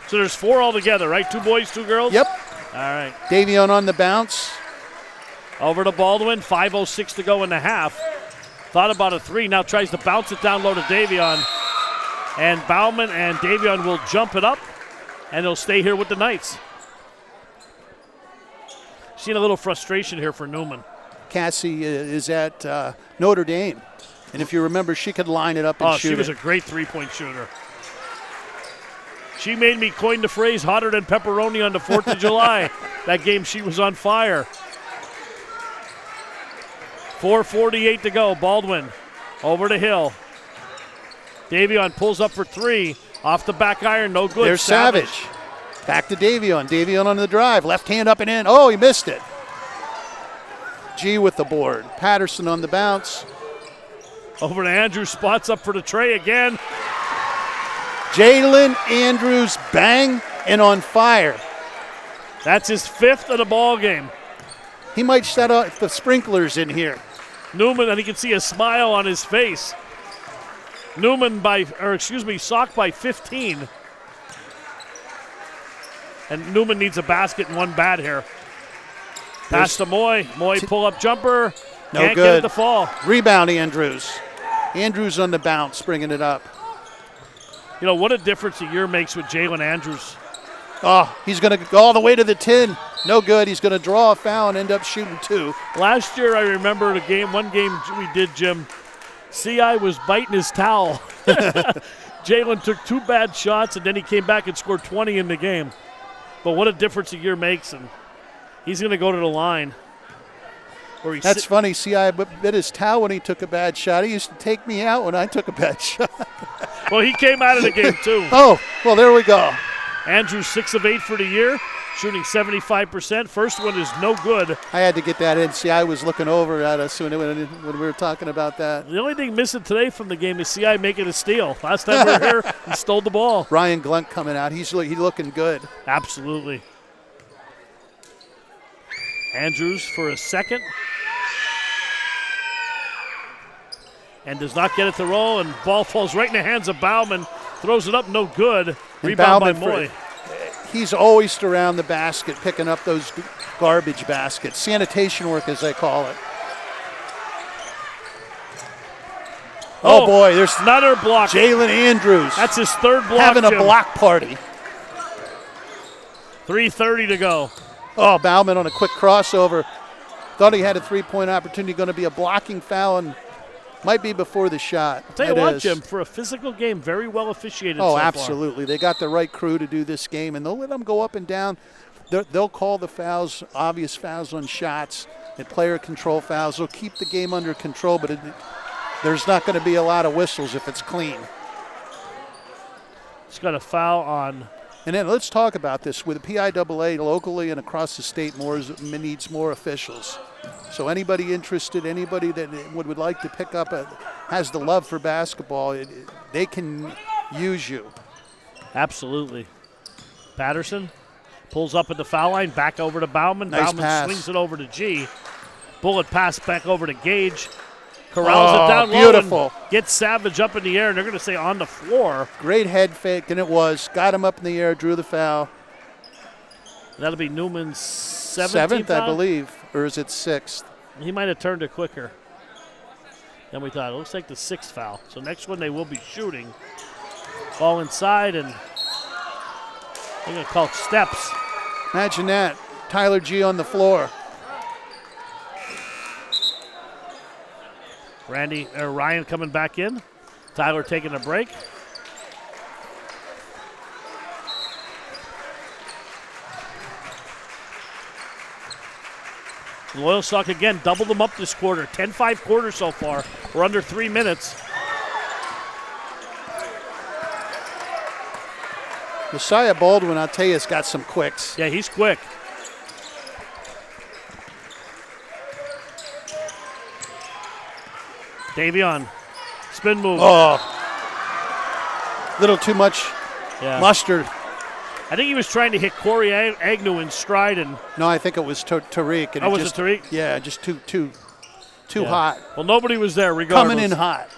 So there's 4 altogether, right? 2 boys, 2 girls? Yep. All right. Davion on the bounce. Over to Baldwin, 5:06 to go in the half. Thought about a 3, now tries to bounce it down low to Davion. And Bauman and Davion will jump it up, and they'll stay here with the Knights. Seen a little frustration here for Neumann. Cassie is at Notre Dame. And if you remember, she could line it up and shoot she was a great 3-point shooter. She made me coin the phrase hotter than pepperoni on the 4th of July. That game, she was on fire. 4:48 to go. Baldwin over to Hill. Davion pulls up for 3. Off the back iron, no good. There's Savage. Back to Davion. Davion on the drive. Left hand up and in. Oh, he missed it. G with the board. Patterson on the bounce. Over to Andrews. Spots up for the tray again. Jalen Andrews, bang, and on fire. That's his 5th of the ball game. He might set off the sprinklers in here. Neumann, and you can see a smile on his face. Sock by 15. And Neumann needs a basket and 1 bat here. Pass to Moy. Moy pull-up jumper. No Can't good. get it to fall. Rebound, Andrews. Andrews on the bounce, bringing it up. What a difference a year makes with Jalen Andrews. Oh, he's going to go all the way to the 10. No good. He's going to draw a foul and end up shooting 2. Last year, I remember one game we did, Jim. CI was biting his towel. Jalen took 2 bad shots, and then he came back and scored 20 in the game. But what a difference a year makes, and he's going to go to the line. That's funny. CI bit his towel when he took a bad shot. He used to take me out when I took a bad shot. Well, he came out of the game, too. Oh, well, there we go. Andrews 6 of 8 for the year, shooting 75%. First one is no good. I had to get that in. CI was looking over at us when we were talking about that. The only thing missing today from the game is CI making a steal. Last time we were here, he stole the ball. Ryan Glunk coming out. He's looking good. Absolutely. Andrews for a second. and does not get it to roll, and ball falls right in the hands of Bauman. Throws it up, no good. And Rebound by Bauman Moy. He's always around the basket, picking up those garbage baskets. Sanitation work, as they call it. Oh boy, there's another block. Jalen Andrews. That's his third block. Having a Jim. block party. 3:30 to go. Oh, Bauman on a quick crossover. Thought he had a three-point opportunity. Going to be a blocking foul and might be before the shot. I'll tell you what, Jim, for a physical game, very well officiated so Oh, far. absolutely. They got the right crew to do this game, and they'll let them go up and down. They'll call the fouls, obvious fouls on shots, and player control fouls. They'll keep the game under control, but there's not going to be a lot of whistles if it's clean. It's got a foul on. And then let's talk about this. With the PIAA locally and across the state needs more officials. So anybody interested, anybody that would like to pick up, has the love for basketball, they can use you. Absolutely. Patterson pulls up at the foul line, back over to Bauman. Nice Bauman pass. swings it over to G. Bullet pass back over to Gage. Corrals it down beautiful. low and gets Savage up in the air, and they're going to say on the floor. Great head fake, and it was. Got him up in the air, drew the foul. That'll be Newman's seventh I believe, or is it sixth? He might have turned it quicker than we thought. It looks like the sixth foul. So next one they will be shooting. Ball inside, and they're going to call steps. Imagine that. Tyler G on the floor. Ryan coming back in. Tyler taking a break. Loyalsock again, doubled them up this quarter. 10-5 quarter so far. We're under 3 minutes. Messiah Baldwin, I'll tell you, has got some quicks. Yeah, he's quick. Davion, spin move. Oh, little too much mustard. I think he was trying to hit Corey Agnew in stride, and no, I think it was Tariq. And was it Tariq? Yeah, just too hot. Well, nobody was there. Regardless, coming in hot.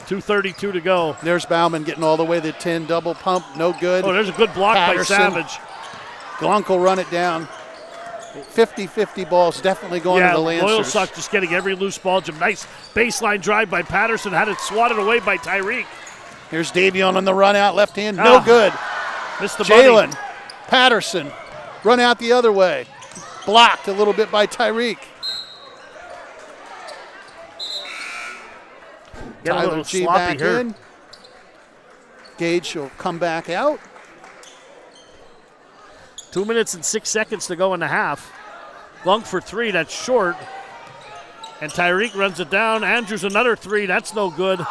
2:32 to go. There's Bauman getting all the way to the 10, double pump, no good. Oh, there's a good block Patterson. by Savage. Glunk will run it down. 50-50 balls definitely going to the Lancers. Loyalsock just getting every loose ball. Jim, nice baseline drive by Patterson. Had it swatted away by Tyreek. Here's Davion on the run out, left hand, no good. Missed the Jalen, money. Patterson, run out the other way. Blocked a little bit by Tyreek. Get a Tyler little G sloppy back here. in. Gage will come back out. 2 minutes and 6 seconds to go in the half. Glunk for three, that's short. And Tyreek runs it down. Andrews another three, that's no good.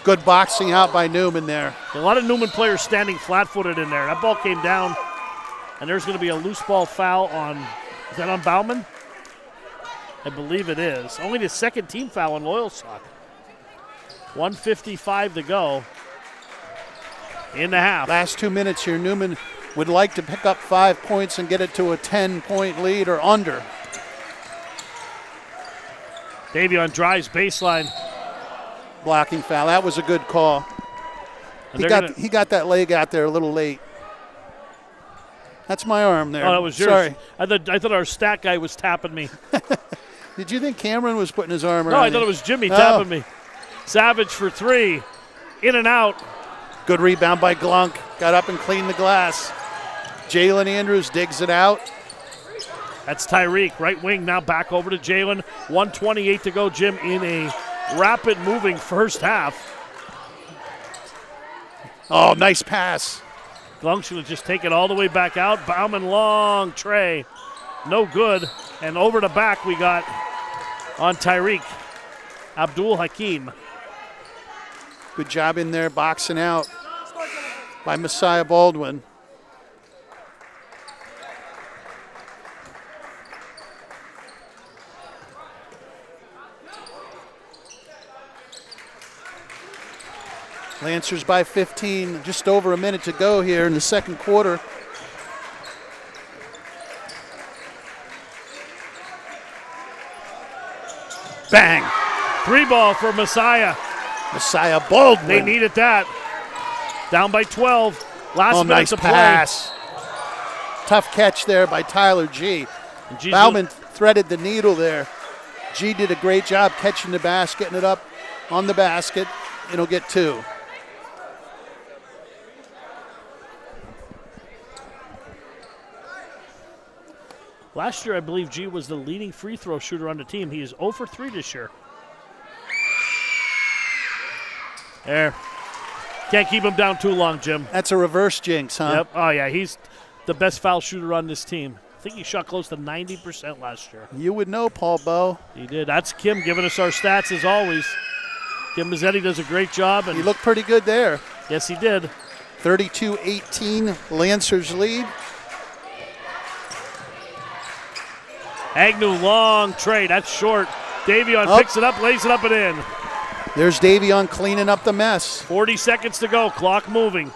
Good boxing out by Neumann there. A lot of Neumann players standing flat-footed in there. That ball came down, and there's going to be a loose ball foul on, is that on Bauman? I believe it is. Only the second team foul on Loyalsock. 1:55 to go in the half. Last 2 minutes here, Neumann would like to pick up 5 points and get it to a 10-point lead or under. Davion drives baseline. Blocking foul. That was a good call. He got that leg out there a little late. That's my arm there. Oh, that was yours. Sorry. I thought our stat guy was tapping me. Did you think Cameron was putting his arm around No, I you? thought it was Jimmy tapping me. Savage for three. In and out. Good rebound by Glunk. Got up and cleaned the glass. Jalen Andrews digs it out. That's Tyreek. Right wing now back over to Jalen. 1:28 to go, Jim, in a rapid moving first half. Oh, nice pass. Glunk's going to just take it all the way back out. Bauman long tray. No good. And over the back we got on Tyreek. Abdul Hakim. Good job in there boxing out by Messiah Baldwin. Lancers by 15, just over a minute to go here in the second quarter. Bang! Three ball for Messiah. Messiah Baldwin. They needed that. Down by 12. Last minute nice to play. pass. Tough catch there by Tyler G. Bauman threaded the needle there. G did a great job catching the basket, getting it up on the basket. It'll get 2. Last year, I believe G was the leading free throw shooter on the team. He is 0 for 3 this year. There. Can't keep him down too long, Jim. That's a reverse jinx, huh? Yep. Oh, yeah. He's the best foul shooter on this team. I think he shot close to 90% last year. You would know, Paul Bowe. He did. That's Kim giving us our stats as always. Kim Mazzetti does a great job. And he looked pretty good there. Yes, he did. 32-18, Lancers lead. Agnew, long trade. That's short. Davion picks it up, lays it up and in. There's Davion cleaning up the mess. 40 seconds to go. Clock moving.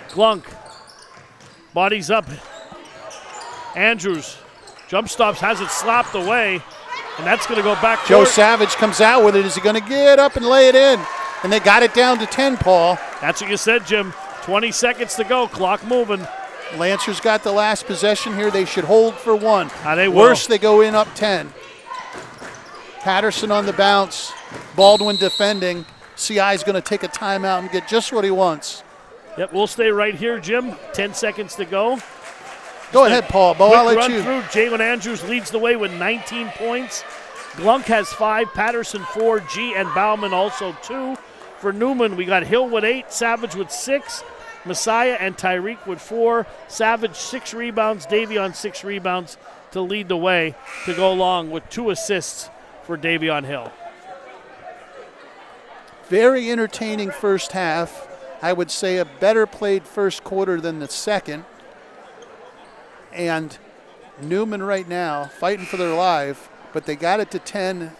Glunk. Bodies up. Andrews. Jump stops, has it slapped away. And that's going to go back. Joe Savage comes out with it. Is he going to get up and lay it in? And they got it down to 10, Paul. That's what you said, Jim. 20 seconds to go. Clock moving. Lancers got the last possession here. They should hold for 1. They will. Worse, they go in up 10. Patterson on the bounce. Baldwin defending. CI's going to take a timeout and get just what he wants. Yep, we'll stay right here, Jim. 10 seconds to go. Go ahead, Paul. Bo, I'll let you. Through. Jalen Andrews leads the way with 19 points. Glunk has 5, Patterson 4, G and Bauman also 2. For Neumann, we got Hill with 8, Savage with 6, Messiah and Tyreek with 4, Savage 6 rebounds, Davion 6 rebounds to lead the way to go along with 2 assists for Davion Hill. Very entertaining first half. I would say a better played first quarter than the second. And Neumann right now fighting for their life, but they got it to 10.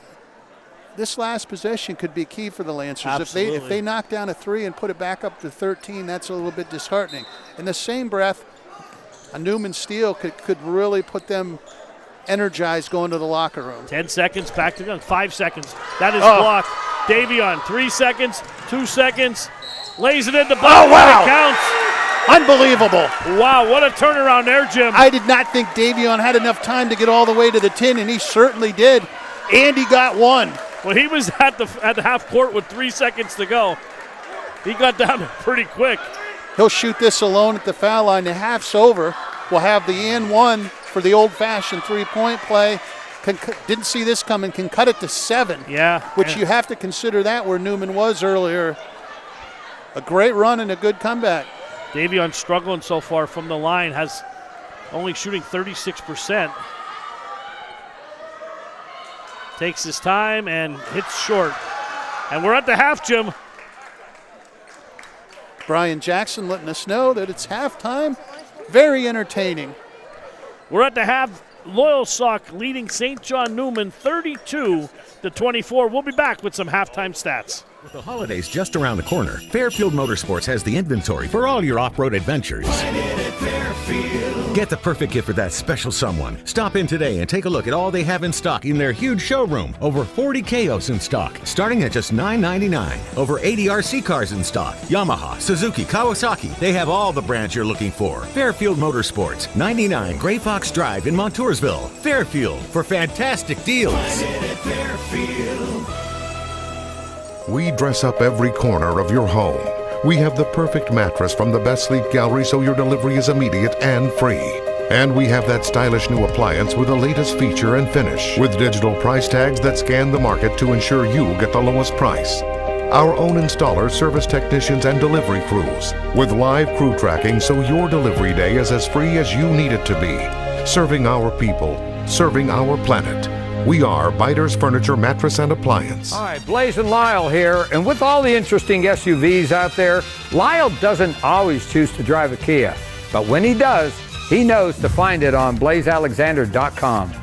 This last possession could be key for the Lancers. Absolutely. If they knock down a 3 and put it back up to 13, that's a little bit disheartening. In the same breath, a Neumann steal could really put them energized going to the locker room. 10 seconds, back to 5 seconds. That is blocked. Davion, 3 seconds, 2 seconds, lays it in the block. Oh, wow. It counts. Unbelievable. Wow, what a turnaround there, Jim. I did not think Davion had enough time to get all the way to the 10, and he certainly did. And he got 1. Well, he was at the half court with 3 seconds to go. He got down pretty quick. He'll shoot this alone at the foul line. The half's over. We'll have the and 1 for the old-fashioned three-point play. Didn't see this coming. Can cut it to 7. Yeah. Which you have to consider that where Neumann was earlier. A great run and a good comeback. Davion struggling so far from the line, has only shooting 36%. Takes his time and hits short. And we're at the half, Jim. Brian Jackson letting us know that it's halftime. Very entertaining. We're at the half. Loyalsock leading St. John Neumann 32-24. We'll be back with some halftime stats. With the holidays just around the corner, Fairfield Motorsports has the inventory for all your off-road adventures. Get the perfect gift for that special someone. Stop in today and take a look at all they have in stock in their huge showroom. Over 40 Kayos in stock, starting at just $9.99. Over 80 RC cars in stock. Yamaha, Suzuki, Kawasaki. They have all the brands you're looking for. Fairfield Motorsports, 99 Gray Fox Drive in Montoursville. Fairfield, for fantastic deals. We dress up every corner of your home. We have the perfect mattress from the best sleep gallery so your delivery is immediate and free. And we have that stylish new appliance with the latest feature and finish, with digital price tags that scan the market to ensure you get the lowest price. Our own installers, service technicians, and delivery crews, with live crew tracking so your delivery day is as free as you need it to be. Serving our people, serving our planet. We are Biters Furniture, Mattress, and Appliance. All right, Blaze and Lyle here. And with all the interesting SUVs out there, Lyle doesn't always choose to drive a Kia. But when he does, he knows to find it on blazealexander.com.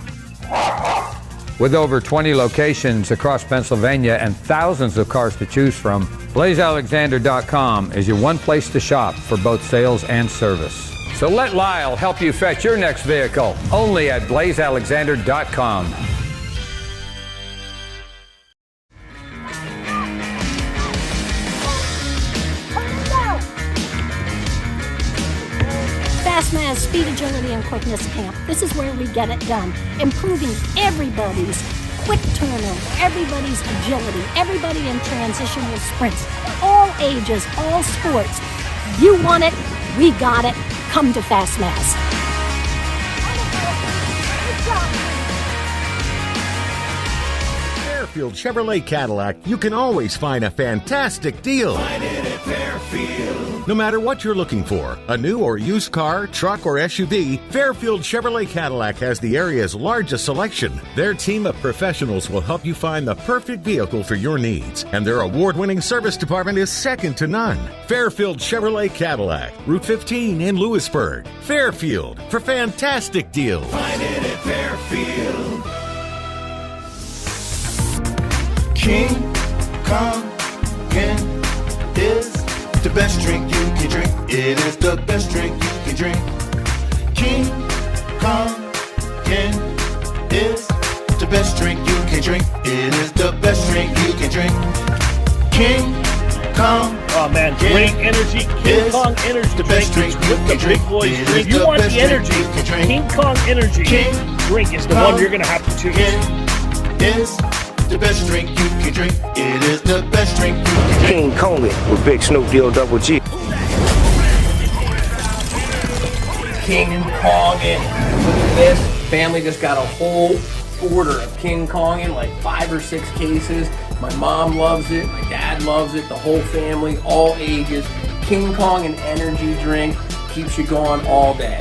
With over 20 locations across Pennsylvania and thousands of cars to choose from, blazealexander.com is your one place to shop for both sales and service. So let Lyle help you fetch your next vehicle, only at blazealexander.com. Fastma's Speed, Agility, and Quickness Camp. This is where we get it done. Improving everybody's quick turnover, everybody's agility, everybody in transition with sprints. All ages, all sports. You want it, we got it. Come to Fastmas. Fairfield Chevrolet Cadillac, you can always find a fantastic deal. Find it at Fairfield. No matter what you're looking for, a new or used car, truck, or SUV, Fairfield Chevrolet Cadillac has the area's largest selection. Their team of professionals will help you find the perfect vehicle for your needs, and their award-winning service department is second to none. Fairfield Chevrolet Cadillac, Route 15 in Lewisburg. Fairfield, for fantastic deals. Find it at Fairfield. King Kong is the best drink you can drink. It is the best drink you can drink. King Kong is the best drink you can drink. It is the best drink you can drink. King Kong. Oh man, great energy. King Kong energy the best drink you with the can drink. big boys. It If is you the want best the drink energy, you can drink. King Kong energy drink is the one you're gonna have to choose. Is the best drink you can drink. It is the best drink you can drink. King Kong with Big Snoop Double G. King Kongin. Look at this. Family just got a whole order of King Kongin, like 5 or 6 cases. My mom loves it. My dad loves it. The whole family, all ages. King Kongin energy drink keeps you going all day.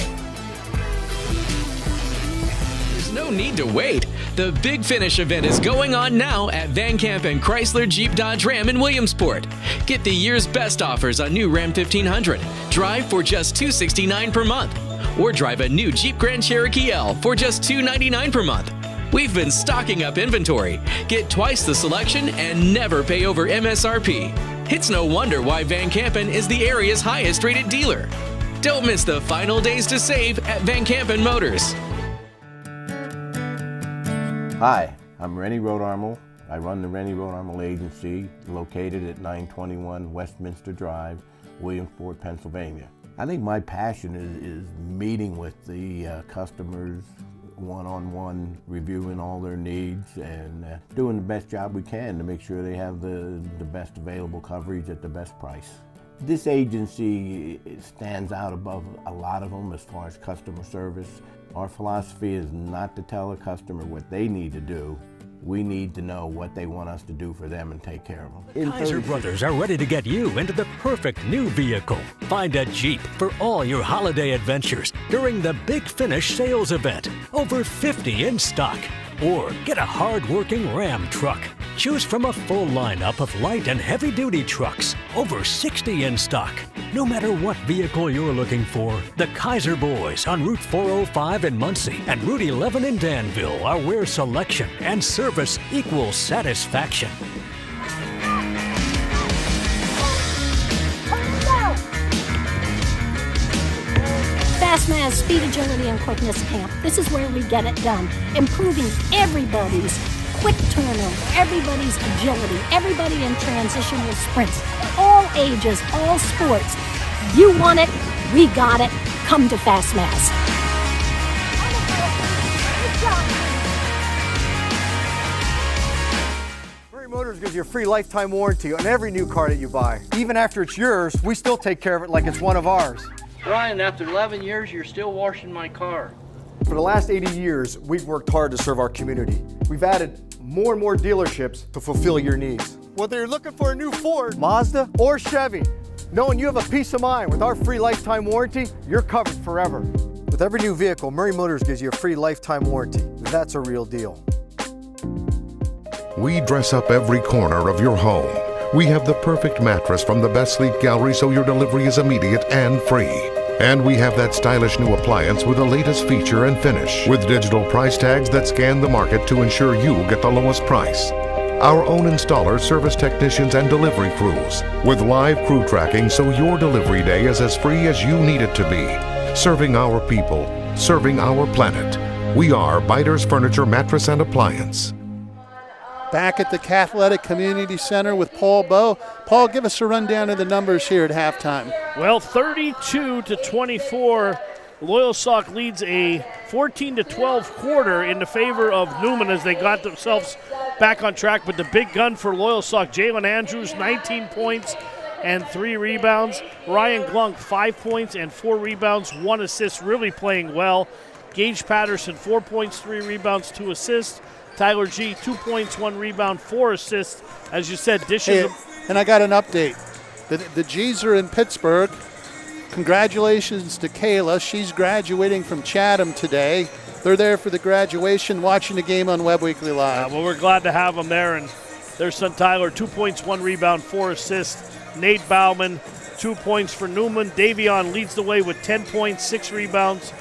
There's no need to wait. The Big Finish event is going on now at Van Camp and Chrysler Jeep Dodge Ram in Williamsport. Get the year's best offers on new Ram 1500. Drive for just $269 per month. Or drive a new Jeep Grand Cherokee L for just $299 per month. We've been stocking up inventory. Get twice the selection and never pay over MSRP. It's no wonder why Van Campen is the area's highest rated dealer. Don't miss the final days to save at Van Campen Motors. Hi, I'm Rennie Rodarmel. I run the Rennie Rodarmel Agency, located at 921 Westminster Drive, Williamsport, Pennsylvania. I think my passion is meeting with the customers one-on-one, reviewing all their needs and doing the best job we can to make sure they have the best available coverage at the best price. This agency stands out above a lot of them as far as customer service. Our philosophy is not to tell a customer what they need to do. We need to know what they want us to do for them and take care of them. Kaiser Brothers are ready to get you into the perfect new vehicle. Find a Jeep for all your holiday adventures during the Big Finish sales event. Over 50 in stock. Or get a hard-working Ram truck. Choose from a full lineup of light and heavy-duty trucks. Over 60 in stock. No matter what vehicle you're looking for, the Kaiser Boys on Route 405 in Muncie and Route 11 in Danville are where selection and service equals satisfaction. Fastma's Speed, Agility, and Quickness Camp. This is where we get it done. Improving everybody's quick turnover, everybody's agility, everybody in transition with sprints. All ages, all sports. You want it, we got it. Come to Fastmas. Motors gives you a free lifetime warranty on every new car that you buy. Even after it's yours, we still take care of it like it's one of ours. Ryan, after 11 years, you're still washing my car. For the last 80 years, we've worked hard to serve our community. We've added more and more dealerships to fulfill your needs. Whether you're looking for a new Ford, Mazda, or Chevy, knowing you have a peace of mind with our free lifetime warranty, you're covered forever. With every new vehicle, Murray Motors gives you a free lifetime warranty. That's a real deal. We dress up every corner of your home. We have the perfect mattress from the best sleep gallery so your delivery is immediate and free. And we have that stylish new appliance with the latest feature and finish, with digital price tags that scan the market to ensure you get the lowest price. Our own installers, service technicians, and delivery crews, with live crew tracking so your delivery day is as free as you need it to be. Serving our people, serving our planet. We are Biters Furniture, Mattress, and Appliance. Back at the Catholic Community Center with Paul Bowe. Paul, give us a rundown of the numbers here at halftime. Well, 32-24, Loyalsock leads a 14-12 quarter in the favor of Neumann as they got themselves back on track. But the big gun for Loyalsock, Jalen Andrews, 19 points and 3 rebounds. Ryan Glunk, 5 points and 4 rebounds, 1 assist, really playing well. Gage Patterson, 4 points, 3 rebounds, 2 assists. Tyler G, 2 points, 1 rebound, 4 assists. As you said, dishes. Hey, and I got an update. The G's are in Pittsburgh. Congratulations to Kayla. She's graduating from Chatham today. They're there for the graduation, watching the game on WebbWeekly Live. Well, we're glad to have them there. And their son Tyler, 2 points, 1 rebound, 4 assists. Nate Bauman, 2 points for Neumann. Davion leads the way with 10 points, 6 rebounds,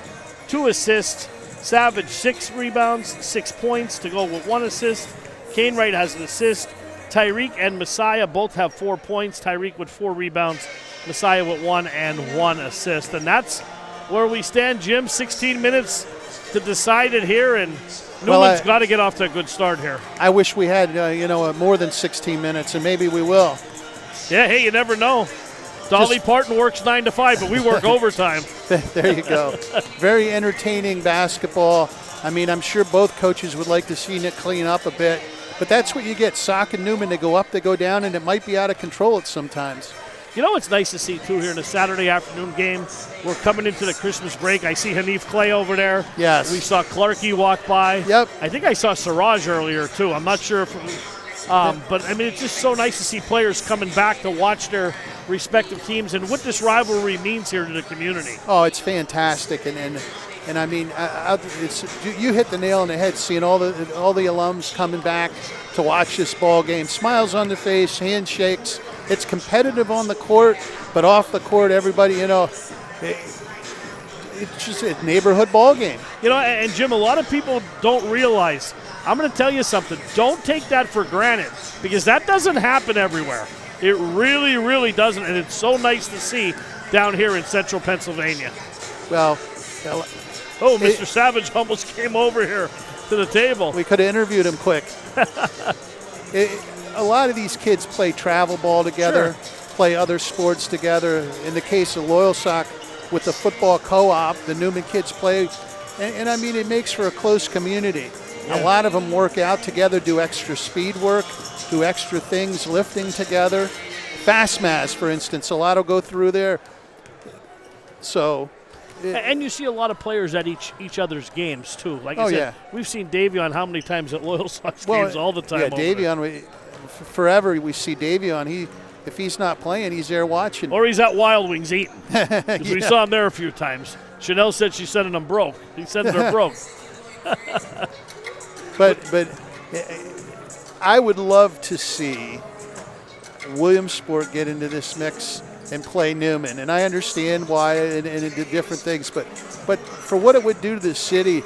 2 assists. Savage, 6 rebounds, 6 points to go with 1 assist. Cainwright has an assist. Tyreek and Messiah both have 4 points. Tyreek with 4 rebounds. Messiah with 1 and 1 assist. And that's where we stand, Jim. 16 minutes to decide it here, and Newman's got to get off to a good start here. I wish we had, more than 16 minutes, and maybe we will. Yeah, hey, you never know. Dolly Parton works 9 to 5, but we work overtime. There you go. Very entertaining basketball. I mean, I'm sure both coaches would like to see it clean up a bit, but that's what you get. Sock and Neumann, they go up, they go down, and it might be out of control at sometimes. You know what's nice to see, too, here in a Saturday afternoon game? We're coming into the Christmas break. I see Hanif Clay over there. Yes. We saw Clarkey walk by. Yep. I think I saw Siraj earlier, too. I'm not sure if but, I mean, it's just so nice to see players coming back to watch their respective teams and what this rivalry means here to the community. Oh, it's fantastic. And I mean, you hit the nail on the head seeing all the alums coming back to watch this ball game. Smiles on their face, handshakes. It's competitive on the court, but off the court, everybody, it's just a neighborhood ball game. And Jim, a lot of people don't realize, I'm going to tell you something, don't take that for granted, because that doesn't happen everywhere. It really, really doesn't, and it's so nice to see down here in central Pennsylvania. Well, Mr. Savage almost came over here to the table. We could have interviewed him quick. A lot of these kids play travel ball together, play other sports together. In the case of Loyalsock, with the football co-op, the Neumann kids play, and I mean, it makes for a close community. Yeah. A lot of them work out together, do extra speed work, do extra things, lifting together. Fastmass, for instance, a lot will go through there. So. And you see a lot of players at each other's games, too. Like I said, we've seen Davion how many times at Loyalsock's games all the time. Yeah, Davion, forever we see Davion. If he's not playing, he's there watching. Or he's at Wild Wings eating. We saw him there a few times. Chanel said she's sending him broke. He sent her broke. But I would love to see Williamsport get into this mix and play Neumann, and I understand why and did different things, but for what it would do to the city,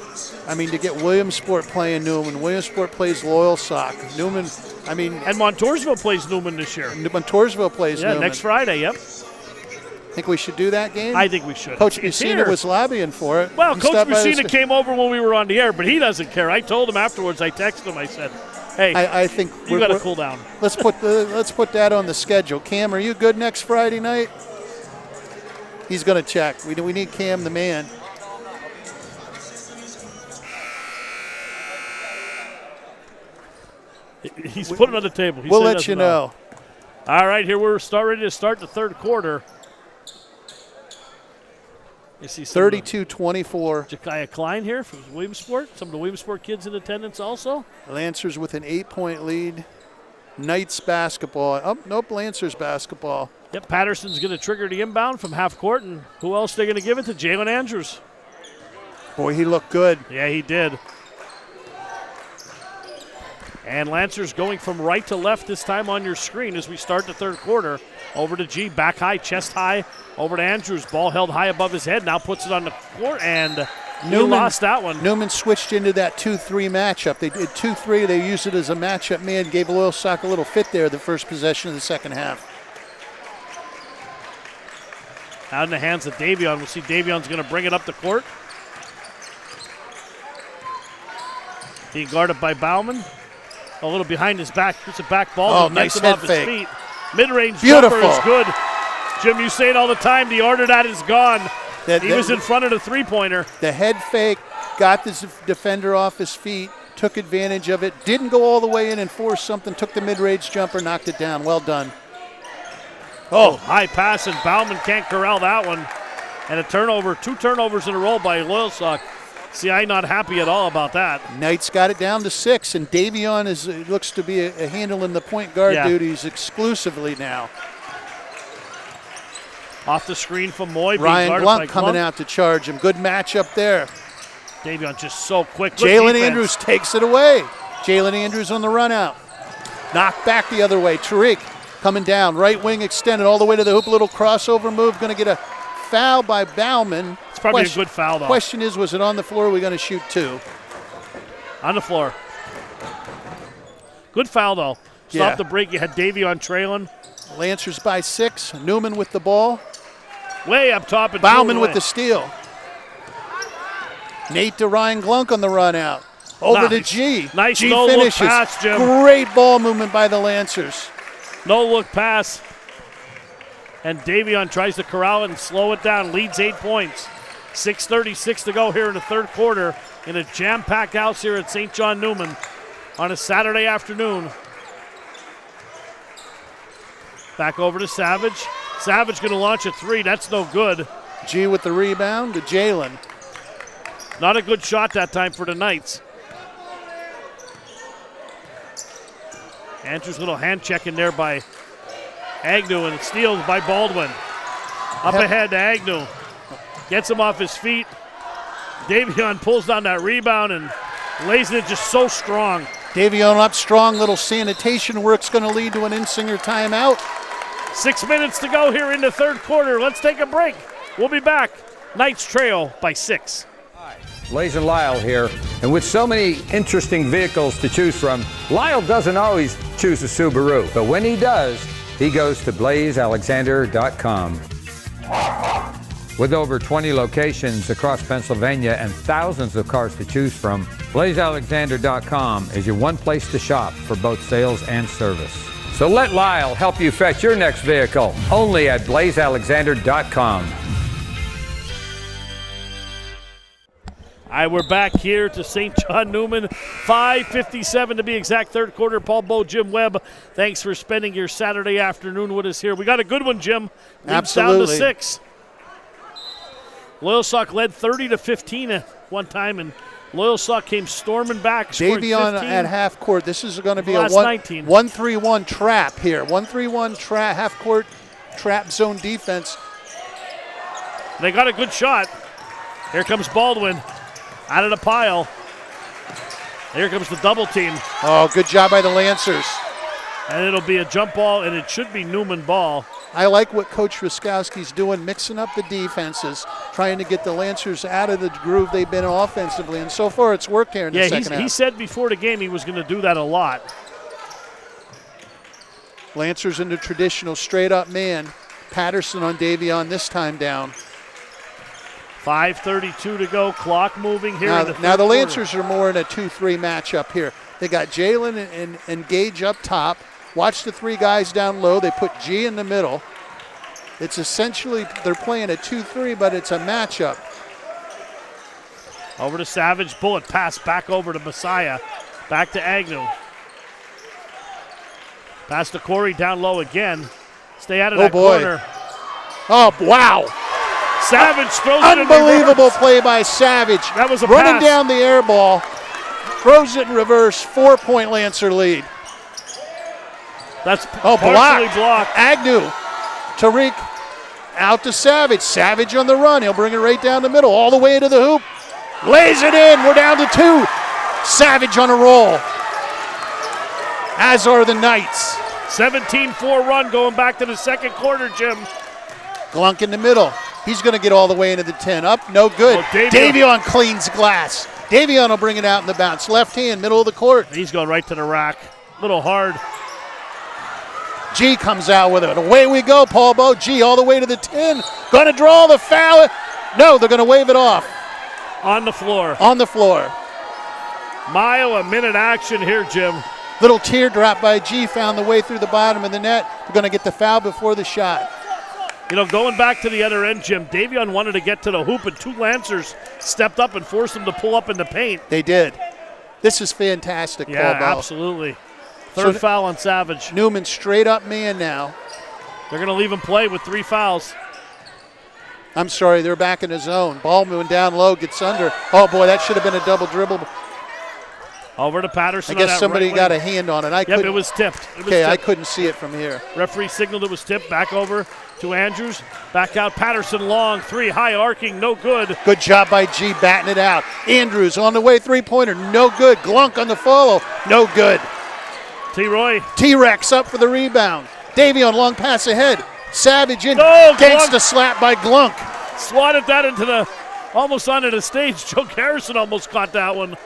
I mean, to get Williamsport playing Neumann, Williamsport plays Loyalsock, Neumann, I mean, and Montoursville plays Neumann this year. Montoursville plays Neumann. Yeah, next Friday. Yep. Think we should do that game? I think we should. Coach Messina was lobbying for it. Well, Coach Messina came over when we were on the air, but he doesn't care. I told him afterwards. I texted him. I said, "Hey, I think you got to cool down. Let's put that on the schedule." Cam, are you good next Friday night? He's going to check. We need Cam the man. He's putting it on the table. We'll let you know. All right, here we're ready to start the third quarter. You see 32-24. Jekiah Klein here from Williamsport. Some of the Williamsport kids in attendance also. Lancers with an 8-point lead. Knights basketball. Oh, nope, Lancers basketball. Yep, Patterson's going to trigger the inbound from half court, and who else they're going to give it to? Jalen Andrews. Boy, he looked good. Yeah, he did. And Lancers going from right to left this time on your screen as we start the third quarter. Over to G, back high, chest high, over to Andrews. Ball held high above his head, now puts it on the court, and Neumann lost that one. Neumann switched into that 2-3 matchup. They did 2-3. They used it as a matchup man, gave Loyalsock a little fit there the first possession of the second half. Out in the hands of Davion. We'll see Davion's going to bring it up the court. Being guarded by Bauman. A little behind his back. It's a back ball. Oh, nice head fake. Mid-range jumper is good. Jim, you say it all the time. The order that is gone. He was in front of the three-pointer. The head fake, got the defender off his feet, took advantage of it, didn't go all the way in and force something, took the mid-range jumper, knocked it down. Well done. Oh, high pass, and Bauman can't corral that one. And a turnover, 2 turnovers in a row by Loyalsock. See, I'm not happy at all about that. Knight's got it down to 6, and Davion looks to be a handle in the point guard duties exclusively now. Off the screen from Moy. Ryan Glunk coming out to charge him. Good matchup there. Davion just so quick. Jalen Andrews takes it away. Jalen Andrews on the run out. Knocked back the other way. Tariq coming down. Right wing extended all the way to the hoop. Little crossover move. Going to get a foul by Bauman. It's probably a good foul, though. Question is, was it on the floor or are we going to shoot 2? On the floor. Good foul, though. Stop the break. You had Davion trailing. Lancers by 6. Neumann with the ball. Way up top. And Bauman with the steal. Nate to Ryan Glunk on the run out. Over to G. Nice G no finishes. Look pass, Jim. Great ball movement by the Lancers. No look pass. And Davion tries to corral it and slow it down. Leads 8 points. 6:36 to go here in the third quarter in a jam-packed house here at St. John Neumann on a Saturday afternoon. Back over to Savage. Savage going to launch a 3. That's no good. G with the rebound to Jalen. Not a good shot that time for the Knights. Andrews' little hand check in there by Agnew, and steals by Baldwin. Up ahead to Agnew. Gets him off his feet. Davion pulls down that rebound and lays it just so strong. Davion up strong. Little sanitation work's going to lead to an Insinger timeout. 6 minutes to go here in the third quarter. Let's take a break. We'll be back. Knights trail by 6. Blaze and Lyle here, and with so many interesting vehicles to choose from, Lyle doesn't always choose a Subaru, but when he does, he goes to blazealexander.com. With over 20 locations across Pennsylvania and thousands of cars to choose from, blazealexander.com is your one place to shop for both sales and service. So let Lyle help you fetch your next vehicle, only at blazealexander.com. All right, we're back here to St. John Neumann. 5:57 to be exact, third quarter. Paul Bowe, Jim Webb, thanks for spending your Saturday afternoon with us here. We got a good one, Jim. Leads Absolutely. down to 6. Loyalsock led 30-15 at one time, and Loyalsock came storming back. Davion at half court. This is going to be a 1-3-1 trap here. 1-3-1 trap, half court trap zone defense. They got a good shot. Here comes Baldwin. Out of the pile. Here comes the double team. Oh, good job by the Lancers. And it'll be a jump ball, and it should be Neumann ball. I like what Coach Ruskowski's doing, mixing up the defenses, trying to get the Lancers out of the groove they've been in offensively, and so far it's worked here in the second half. He said before the game he was going to do that a lot. Lancers in the traditional straight-up man. Patterson on Davion this time down. 5:32 to go, clock moving here. Now the Lancers are more in a 2-3 matchup here. They got Jalen and Gage up top. Watch the 3 guys down low. They put G in the middle. It's essentially, they're playing a 2-3, but it's a matchup. Over to Savage, bullet pass back over to Messiah. Back to Agnew. Pass to Corey down low again. Stay out of that corner. Oh, wow. Savage throws it in Unbelievable play by Savage. That was a running pass. Down the air ball. Throws it in reverse. 4-point Lancer lead. That's partially blocked. Agnew. Tariq out to Savage. Savage on the run. He'll bring it right down the middle, all the way to the hoop. Lays it in. We're down to 2. Savage on a roll. As are the Knights. 17-4 run going back to the second quarter, Jim. Glunk in the middle. He's going to get all the way into the 10. Up, no good. Davion cleans glass. Davion will bring it out in the bounce. Left hand, middle of the court. He's going right to the rack. Little hard. G comes out with it. Away we go, Paul Bowe. G all the way to the 10. Going to draw the foul. No, they're going to wave it off. On the floor. On the floor. Mile a minute action here, Jim. Little teardrop by G found the way through the bottom of the net. They're going to get the foul before the shot. You know, going back to the other end, Jim, Davion wanted to get to the hoop, and 2 Lancers stepped up and forced him to pull up in the paint. They did. This is fantastic, Paul Yeah, Bell. absolutely. Third foul on Savage. Neumann straight up man now. They're going to leave him play with 3 fouls. I'm sorry, they're back in the zone. Ball moving down low, gets under. Oh, boy, that should have been a double dribble. Over to Patterson. I guess somebody got a hand on it. Yep, it was tipped. I couldn't see it from here. Referee signaled it was tipped. Back over to Andrews. Back out. Patterson long 3, high arcing, no good. Good job by G batting it out. Andrews on the way, 3-pointer, no good. Glunk on the follow, no good. T-Roy. T-Rex up for the rebound. Davion long pass ahead. Savage in. No, Gangsta slap by Glunk. Swatted that into almost onto the stage. Joe Harrison almost caught that one.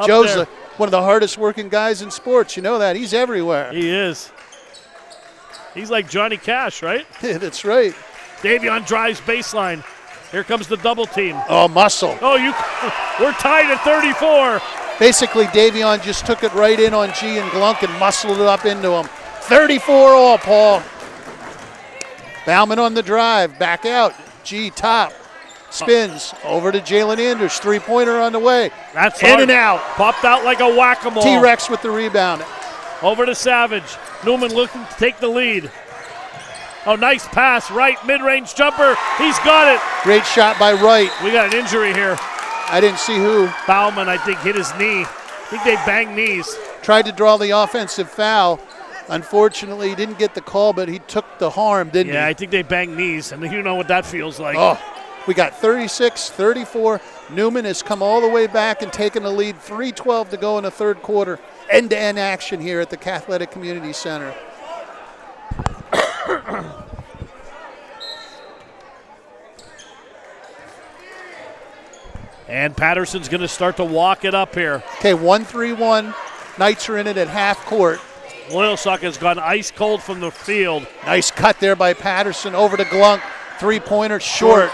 Joe's one of the hardest working guys in sports. You know that. He's everywhere. He is. He's like Johnny Cash, right? That's right. Davion drives baseline. Here comes the double team. Oh, muscle. Oh, we're tied at 34. Basically, Davion just took it right in on G and Glunk and muscled it up into him. 34 all, Paul. Bauman on the drive. Back out. G top. Spins over to Jalen Anders. 3-pointer on the way. That's in hard. and out. Popped out like a whack-a-mole. T-Rex with the rebound. Over to Savage. Neumann looking to take the lead. Oh, nice pass. Right, mid-range jumper. He's got it. Great shot by Wright. We got an injury here. I didn't see who. Bauman, I think, hit his knee. I think they banged knees. Tried to draw the offensive foul. Unfortunately, he didn't get the call, but he took the harm, didn't he? Yeah, I think they banged knees, and you know what that feels like. Oh, we got 36-34. Neumann has come all the way back and taken the lead. 3:12 to go in the third quarter. End-to-end action here at the Cathletic Community Center. And Patterson's going to start to walk it up here. Okay, 1-3-1. Knights are in it at half court. Loyalsock has gone ice cold from the field. Nice cut there by Patterson over to Glunk. 3-pointer short.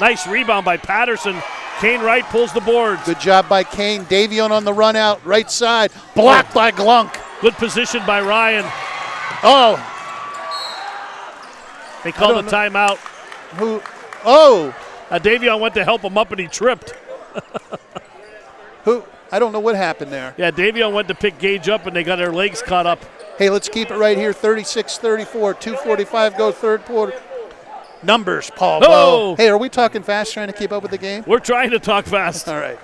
Nice rebound by Patterson. Kane Wright pulls the boards. Good job by Kane. Davion on the run out, right side. Blocked by Glunk. Good position by Ryan. Oh. They called a timeout. Who? Oh. Davion went to help him up and he tripped. Who? I don't know what happened there. Yeah, Davion went to pick Gage up and they got their legs caught up. Hey, let's keep it right here. 36-34. 2:45 go third quarter. Numbers, Paul. Oh. Hey, are we talking fast trying to keep up with the game? We're trying to talk fast. All right.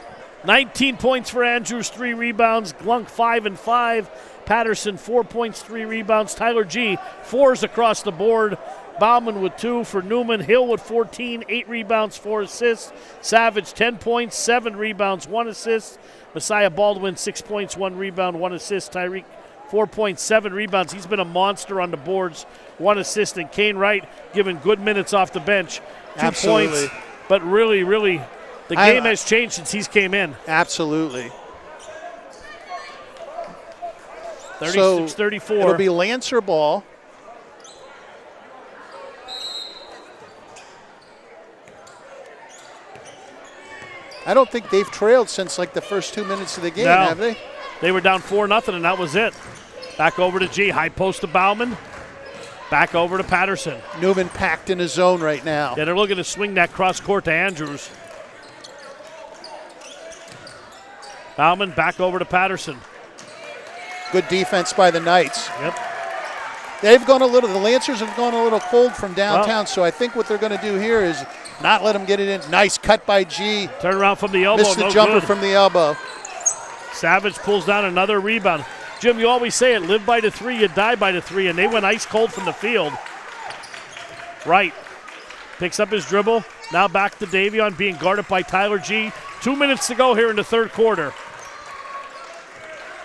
19 points for Andrews, 3 rebounds. Glunk 5 and 5. Patterson 4 points, 3 rebounds. Tyler G 4s across the board. Bauman with 2 for Neumann. Hill with 14, 8 rebounds, 4 assists. Savage 10 points, 7 rebounds, 1 assist. Messiah Baldwin 6 points, 1 rebound, 1 assist. Tyreek 4 points, 7 rebounds. He's been a monster on the boards. 1 assist. And Kane Wright given good minutes off the bench. 2 Absolutely. points. But really, the game has changed since he's came in. Absolutely. 36-34. So it'll be Lancer ball. I don't think they've trailed since like the first 2 minutes of the game, have they? They were down 4-0, and that was it. Back over to G. High post to Bauman. Back over to Patterson. Neumann packed in his zone right now. Yeah, they're looking to swing that cross court to Andrews. Bauman back over to Patterson. Good defense by the Knights. Yep. The Lancers have gone a little cold from downtown, so I think what they're going to do here is not let them get it in. Nice cut by G. Turn around from the elbow. Missed the jumper good. from the elbow. Savage pulls down another rebound. Jim, you always say it, live by the 3, you die by the 3, and they went ice cold from the field. Wright picks up his dribble. Now back to Davion being guarded by Tyler G. 2 minutes to go here in the third quarter.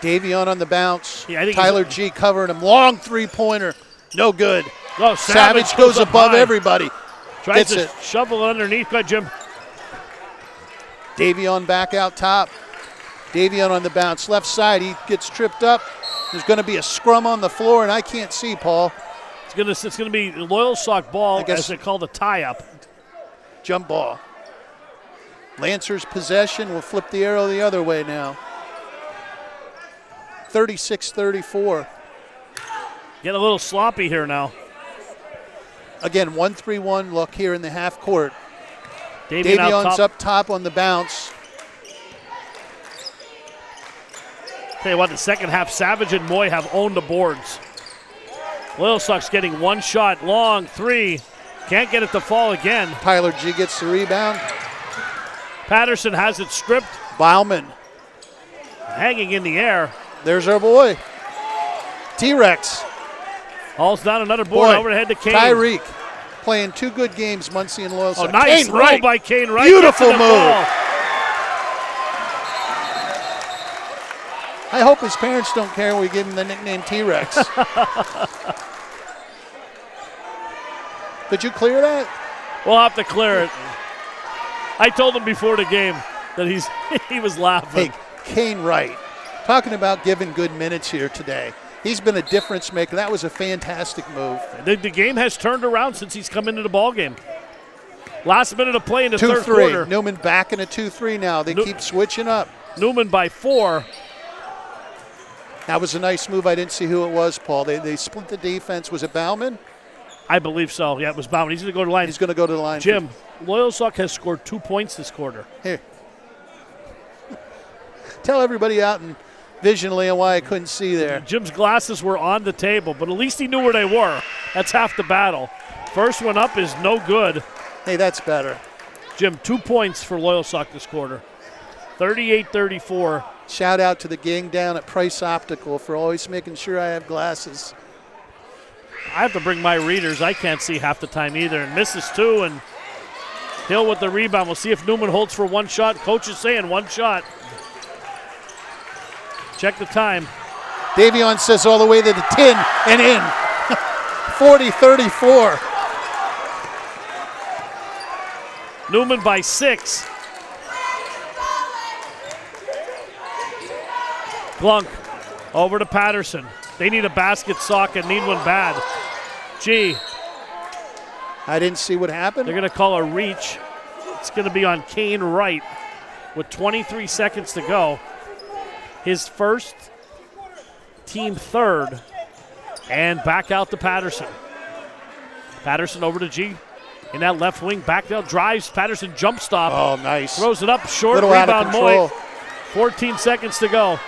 Davion on the bounce. Yeah, I think Tyler G covering him. Long 3-pointer. No good. Oh, Savage goes above everybody. Tries Gets to it. shovel it underneath. Good, Jim. Davion back out top. Davion on the bounce. Left side. He gets tripped up. There's going to be a scrum on the floor, and I can't see, Paul. It's gonna be Loyalsock ball, as they call the tie-up. Jump ball. Lancers possession. Will flip the arrow the other way now. 36-34. Get a little sloppy here now. again, 1-3-1 look here in the half court. Davion's up top on the bounce. Tell you what, the second half, Savage and Moy have owned the boards. Loyalsock's getting one shot, long three. Can't get it to fall again. Tyler G gets the rebound. Patterson has it stripped. Bauman. Hanging in the air. There's our boy. T-Rex. Hauls down another board overhead to Kane. Tyreek playing two good games, Muncie and Loyalsock. Oh, nice throw by Kane Wright. Beautiful move. I hope his parents don't care we give him the nickname T-Rex. Did you clear that? We'll have to clear it. I told him before the game that he was laughing. Hey, Kane Wright, talking about giving good minutes here today. He's been a difference maker. That was a fantastic move. The game has turned around since he's come into the ball game. Last minute of play in the third quarter. Neumann back in a 2-3 now. They keep switching up. Neumann by 4. That was a nice move. I didn't see who it was, Paul. They split the defense. Was it Bauman? I believe so. Yeah, it was Bauman. He's going to go to the line. He's going to go to the line. Jim, Loyalsock has scored 2 points this quarter. Here. Tell everybody out in visually why I couldn't see there. Jim's glasses were on the table, but at least he knew where they were. That's half the battle. First one up is no good. Hey, that's better. Jim, 2 points for Loyalsock this quarter. 38-34. Shout out to the gang down at Price Optical for always making sure I have glasses. I have to bring my readers. I can't see half the time either. And misses 2, and Hill with the rebound. We'll see if Neumann holds for one shot. Coach is saying one shot. Check the time. Davion says all the way to the 10 and in. 40-34. Neumann by 6. Glunk over to Patterson. They need a basket, Sock, and need one bad. G. I didn't see what happened. They're going to call a reach. It's going to be on Kane Wright with 23 seconds to go. His first, team third, and back out to Patterson. Patterson over to G. In that left wing, back down, drives. Patterson jump stop. Oh, nice. Throws it up short. Little Rebound, Moy. 14 seconds to go.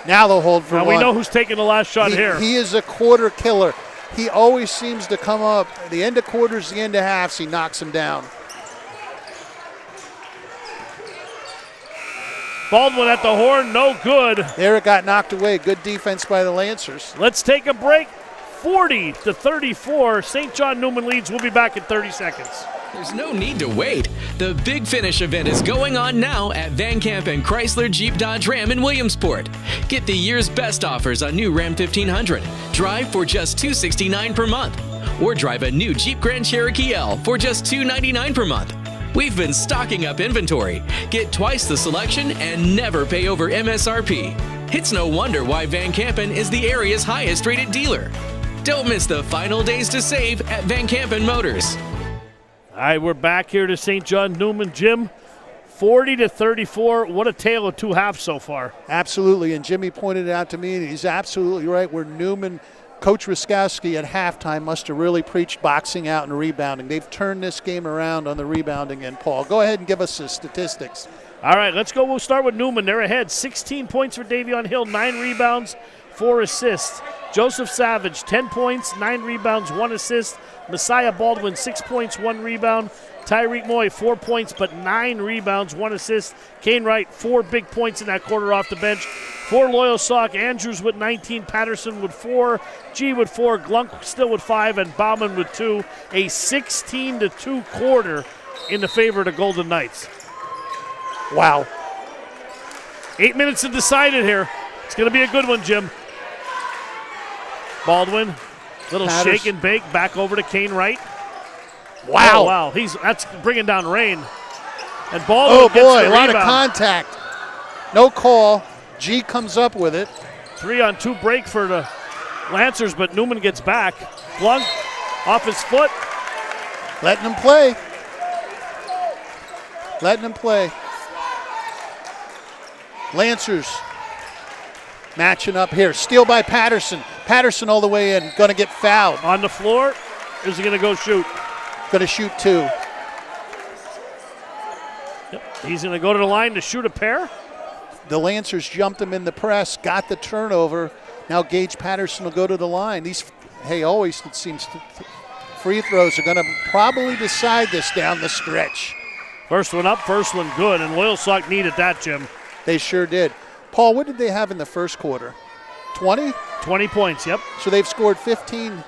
Now they'll hold for now one. We know who's taking the last shot here. He is a quarter killer. He always seems to come up. The end of quarters, the end of halves, he knocks him down. Baldwin at the horn, no good. There it got knocked away. Good defense by the Lancers. Let's take a break. 40-34. St. John Neumann leads. We'll be back in 30 seconds. There's no need to wait. The Big Finish event is going on now at Van Camp and Chrysler Jeep Dodge Ram in Williamsport. Get the year's best offers on new Ram 1500. Drive for just $269 per month. Or drive a new Jeep Grand Cherokee L for just $299 per month. We've been stocking up inventory. Get twice the selection and never pay over MSRP. It's no wonder why Van Campen is the area's highest rated dealer. Don't miss the final days to save at Van Campen Motors. All right, we're back here to St. John Neumann. Jim, 40-34. What a tale of two halves so far. Absolutely, and Jimmy pointed it out to me, and he's absolutely right. Where Neumann, Coach Ruskowski at halftime must have really preached boxing out and rebounding. They've turned this game around on the rebounding end. Paul, go ahead and give us the statistics. All right, let's go. We'll start with Neumann. They're ahead. 16 points for Davion Hill, 9 rebounds, 4 assists. Joseph Savage, 10 points, 9 rebounds, 1 assist. Messiah Baldwin, 6 points, 1 rebound. Tyreek Moy, 4 points, but 9 rebounds, 1 assist. Kane Wright, 4 big points in that quarter off the bench. 4 Loyalsock, Andrews with 19, Patterson with 4, G with 4, Glunk still with 5, and Bauman with 2. A 16-2 quarter in the favor of the Golden Knights. Wow. 8 minutes to decide it here. It's going to be a good one, Jim. Baldwin, little Patterson. shake and bake, back over to Kane Wright. Wow. Oh, wow. That's bringing down rain. And Baldwin gets boy, the a lot of rebound. contact. No call. G comes up with it. 3-on-2 break for the Lancers, but Neumann gets back. Glunk off his foot. Letting him play. Letting him play. Lancers matching up here. Steal by Patterson. Patterson all the way in. Going to get fouled. On the floor. or is he going to go shoot? Going to shoot 2. Yep. He's going to go to the line to shoot a pair. The Lancers jumped him in the press, got the turnover. Now Gage Patterson will go to the line. Always it seems free throws are going to probably decide this down the stretch. First one up, first one good, and Loyalsock needed that, Jim. They sure did. Paul, what did they have in the first quarter? 20? 20 points, yep. So they've scored 15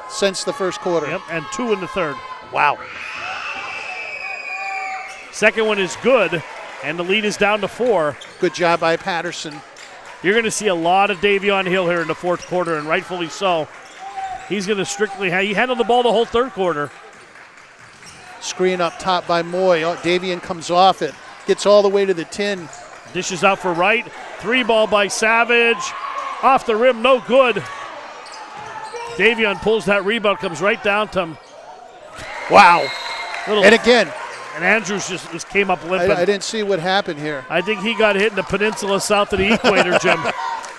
since the first quarter. Yep, and 2 in the third. Wow. Second one is good, and the lead is down to 4. Good job by Patterson. You're going to see a lot of Davion Hill here in the fourth quarter, and rightfully so. He's going to he handled the ball the whole third quarter. Screen up top by Moy. Davion comes off it, gets all the way to the 10. Dishes out for Wright. 3 ball by Savage. Off the rim, no good. Davion pulls that rebound, comes right down to him. Wow. And again. And Andrews just came up limping. I didn't see what happened here. I think he got hit in the peninsula south of the equator, Jim.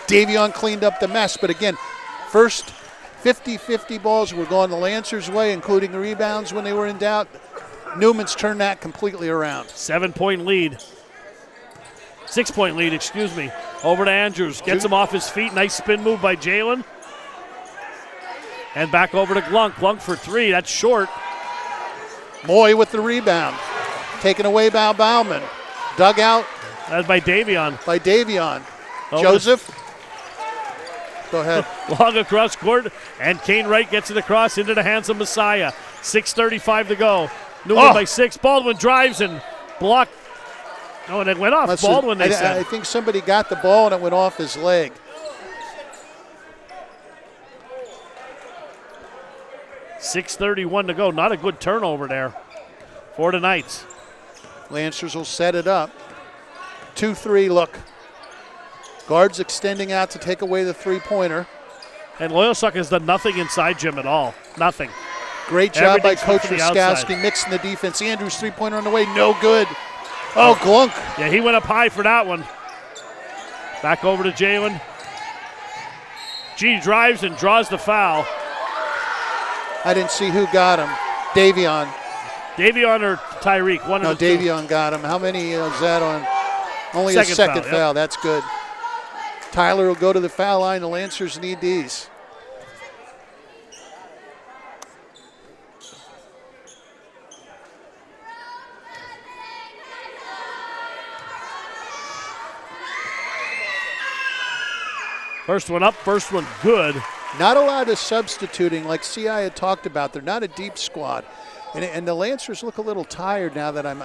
Davion cleaned up the mess, but again, first 50-50 balls were going the Lancers' way, including the rebounds when they were in doubt. Newman's turned that completely around. 7-point lead. 6-point lead, excuse me. Over to Andrews. Gets him off his feet. Nice spin move by Jalen. And back over to Glunk. Glunk for 3. That's short. Moy with the rebound. Taken away by Bauman. Dug out. That's by Davion. Joseph. Go ahead. Long across court. And Kane Wright gets it across into the hands of Messiah. 6:35 to go. Newman by 6. Baldwin drives and blocked. No, and it went off Baldwin, they said. I think somebody got the ball and it went off his leg. $6:31 to go. Not a good turnover there for the Knights. Lancers will set it up. 2-3 look. Guards extending out to take away the three-pointer. And Loyalsock has done nothing inside Jim at all. Nothing. Great job by Coach Ruskowski mixing the defense. Andrews three-pointer on the way, no good. Oh, Glunk. Yeah, he went up high for that one. Back over to Jalen. G drives and draws the foul. I didn't see who got him. Davion. Davion or Tyreek? One of the two. Davion got him. How many is that on? Only Second a second foul. Yep. That's good. Tyler will go to the foul line. The Lancers need these. First one up, first one good. Not a lot of substituting like CI had talked about. They're not a deep squad. And the Lancers look a little tired now that I'm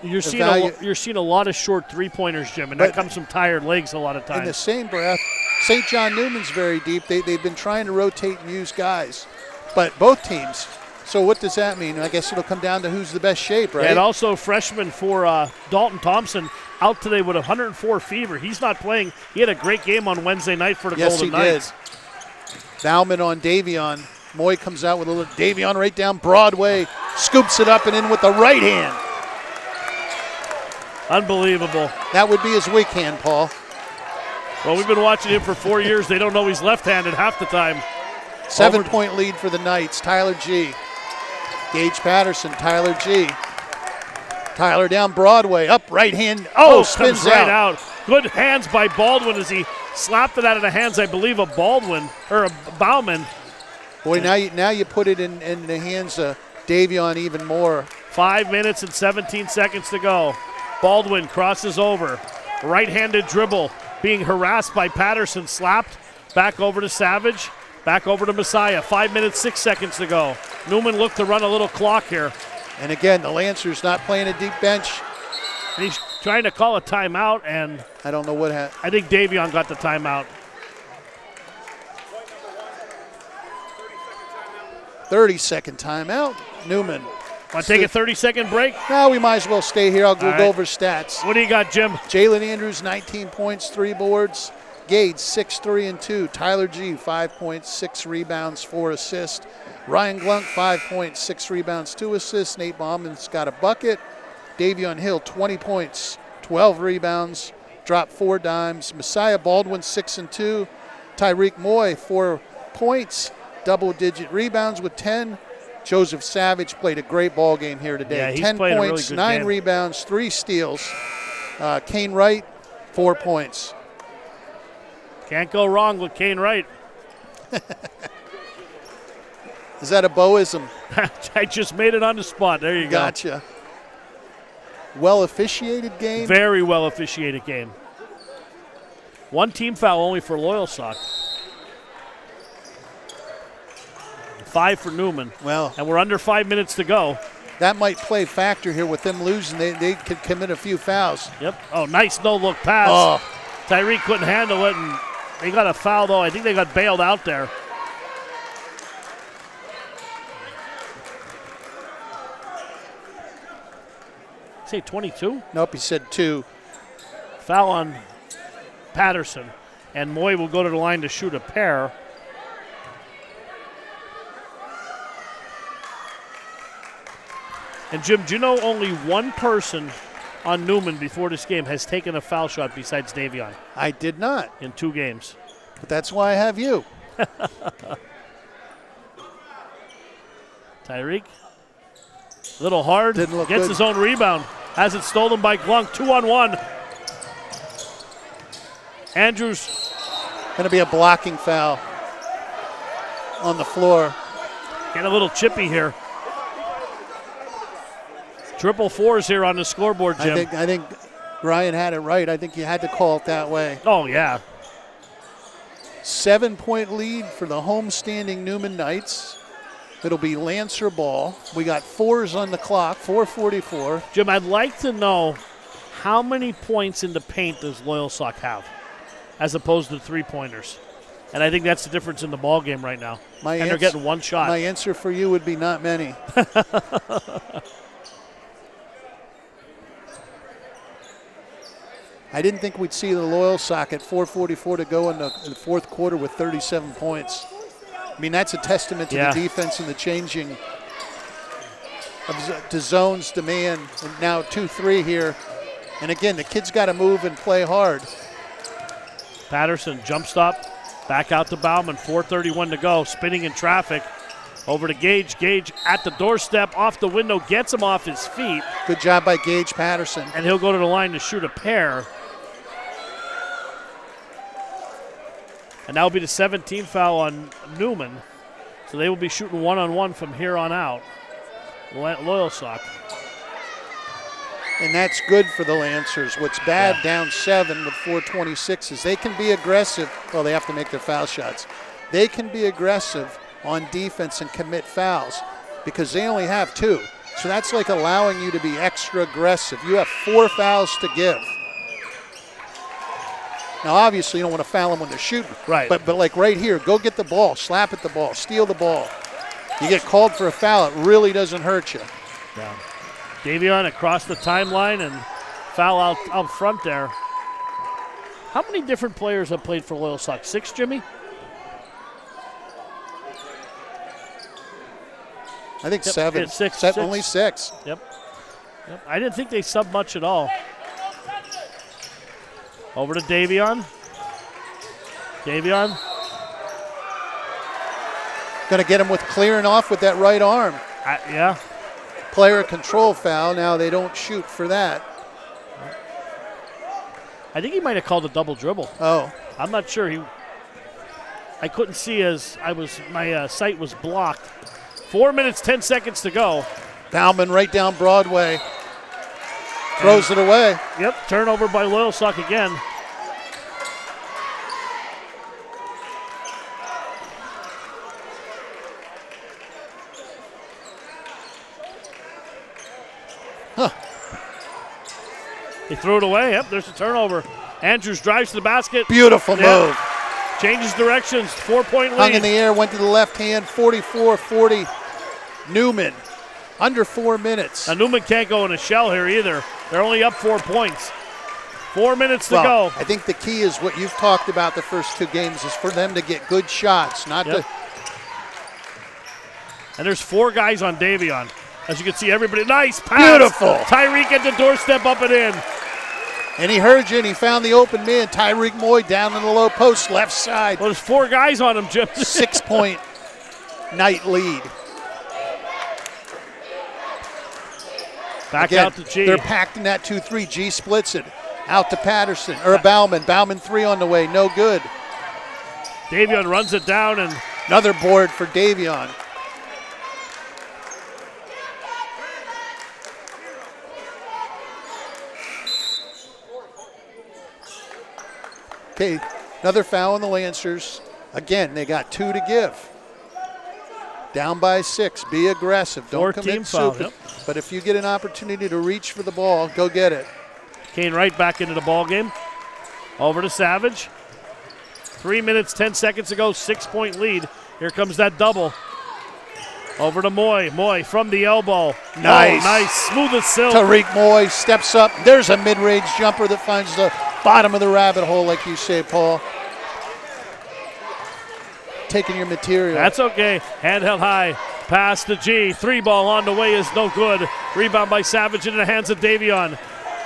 You're seeing a lot of short three-pointers, Jim, and that comes from tired legs a lot of times. In the same breath, St. John Newman's very deep. They've been trying to rotate and use guys. But both teams. So what does that mean? I guess it'll come down to who's the best shape, right? And also freshman for Dalton Thompson out today with 104 fever. He's not playing. He had a great game on Wednesday night for the Golden Knights. Did. Bauman on Davion. Moy comes out with a little Davion right down Broadway, scoops it up and in with the right hand. Unbelievable. That would be his weak hand, Paul. Well, we've been watching him for 4 years. They don't know he's left-handed half the time. 7-point lead for the Knights. Tyler G. Gage Patterson, Tyler G. Tyler down Broadway, up right hand. Oh, spins comes right out. Good hands by Baldwin as he slapped it out of the hands, I believe, of Bauman. Boy, now you put it in the hands of Davion even more. 5 minutes and 17 seconds to go. Baldwin crosses over. Right-handed dribble, being harassed by Patterson, slapped. Back over to Savage. Back over to Messiah. 5 minutes, 6 seconds to go. Neumann looked to run a little clock here. And again, the Lancers not playing a deep bench. And he's trying to call a timeout, and I don't know what happened. I think Davion got the timeout. 30-second timeout. Newman. Want to take a 30-second break? No, we might as well stay here. I'll go over stats. What do you got, Jim? Jalen Andrews, 19 points, 3 boards. Gage, 6, 3, and 2. Tyler G, 5 points, 6 rebounds, 4 assists. Ryan Glunk, 5 points, 6 rebounds, 2 assists. Nate Bauman's got a bucket. Davion Hill, 20 points, 12 rebounds, dropped 4 dimes. Messiah Baldwin, 6 and 2. Tyreek Moy, 4 points, double-digit rebounds with 10. Joseph Savage played a great ball game here today. Yeah, he's 10 played a really points, good 9 game. rebounds, 3 steals. Kane Wright, 4 points. Can't go wrong with Kane Wright. Is that a Boism? I just made it on the spot. There you go. Gotcha. Well officiated game? Very well officiated game. 1 team foul only for Loyalsock. 5 for Neumann. Well, and we're under 5 minutes to go. That might play factor here with them losing. They could commit a few fouls. Yep. Oh, nice no-look pass. Oh. Tyreek couldn't handle it, and they got a foul, though. I think they got bailed out there. Say 22? Nope, he said 2. Foul on Patterson. And Moy will go to the line to shoot a pair. And Jim, do you know only one person on Neumann before this game has taken a foul shot besides Davion? I did not. In 2 games. But that's why I have you. Tyreek. A little hard. Didn't look Gets good. his own rebound. Has it stolen by Glunk. 2-on-1. Andrews. Going to be a blocking foul on the floor. Get a little chippy here. Triple 4s here on the scoreboard, Jim. I think Ryan had it right. I think you had to call it that way. Oh, yeah. 7-point lead for the homestanding Neumann Knights. It'll be Lancer ball. We got 4s on the clock, 4:44. Jim, I'd like to know how many points in the paint does Loyalsock have as opposed to 3-pointers? And I think that's the difference in the ball game right now. They're getting 1 shot. My answer for you would be not many. I didn't think we'd see the Loyalsock at 4:44 to go in the 4th quarter with 37 points. I mean, that's a testament to the defense and the changing to zones, demand, and now 2-3 here. And again, the kids got to move and play hard. Patterson, jump stop, back out to Bauman, 4:31 to go, spinning in traffic. Over to Gage. Gage at the doorstep, off the window, gets him off his feet. Good job by Gage Patterson. And he'll go to the line to shoot a pair. And that will be the 17th foul on Neumann. So they will be shooting 1-on-1 from here on out. Loyalsock. And that's good for the Lancers. What's bad down 7 with 4:26 is they can be aggressive. Well, they have to make their foul shots. They can be aggressive on defense and commit fouls because they only have 2. So that's like allowing you to be extra aggressive. You have 4 fouls to give. Now, obviously, you don't want to foul them when they're shooting. Right. But like right here, go get the ball, slap at the ball, steal the ball. You get called for a foul, it really doesn't hurt you. Yeah. Davion across the timeline and foul out front there. How many different players have played for Loyalsock? 6, Jimmy? I think 7. Yeah, 6. Only 6. Yep. I didn't think they subbed much at all. Over to Davion. Davion. Going to get him with clearing off with that right arm. Yeah. Player control foul. Now they don't shoot for that. I think he might have called a double dribble. Oh. I'm not sure. I couldn't see as my sight was blocked. 4 minutes, 10 seconds to go. Bauman right down Broadway. Throws it away. Yep, turnover by Loyalsock again. Huh. He threw it away. Yep, there's a turnover. Andrews drives to the basket. Beautiful move. Changes directions. 4-point lead. Hung in the air, went to the left hand. 44-40. Neumann. Under 4 minutes. Now, Neumann can't go in a shell here either. They're only up 4 points. 4 minutes to go. I think the key is what you've talked about the first 2 games is for them to get good shots, not to. And there's 4 guys on Davion. As you can see, everybody. Nice pass. Beautiful. Tyreek at the doorstep, up and in. And he heard you, and he found the open man. Tyreek Moy down in the low post, left side. Well, there's 4 guys on him, Jim. 6-point Knight lead. Back Again, out to G. They're packed in that 2-3. G splits it. Out to Patterson, or Bauman. Bauman 3 on the way, no good. Davion runs it down and another board for Davion. Okay, another foul on the Lancers. Again, they got 2 to give. Down by 6. Be aggressive. Don't commit stupid. But if you get an opportunity to reach for the ball, go get it. Kane right back into the ball game. Over to Savage. 3 minutes, 10 seconds to go, 6-point lead. Here comes that double. Over to Moy. Moy from the elbow. Nice. Oh, nice. Smooth as silk. Tariq Moy steps up. There's a mid-range jumper that finds the bottom of the rabbit hole, like you say, Paul. Taking your material. That's okay. Hand held high. Pass to G. 3-ball on the way is no good. Rebound by Savage into the hands of Davion.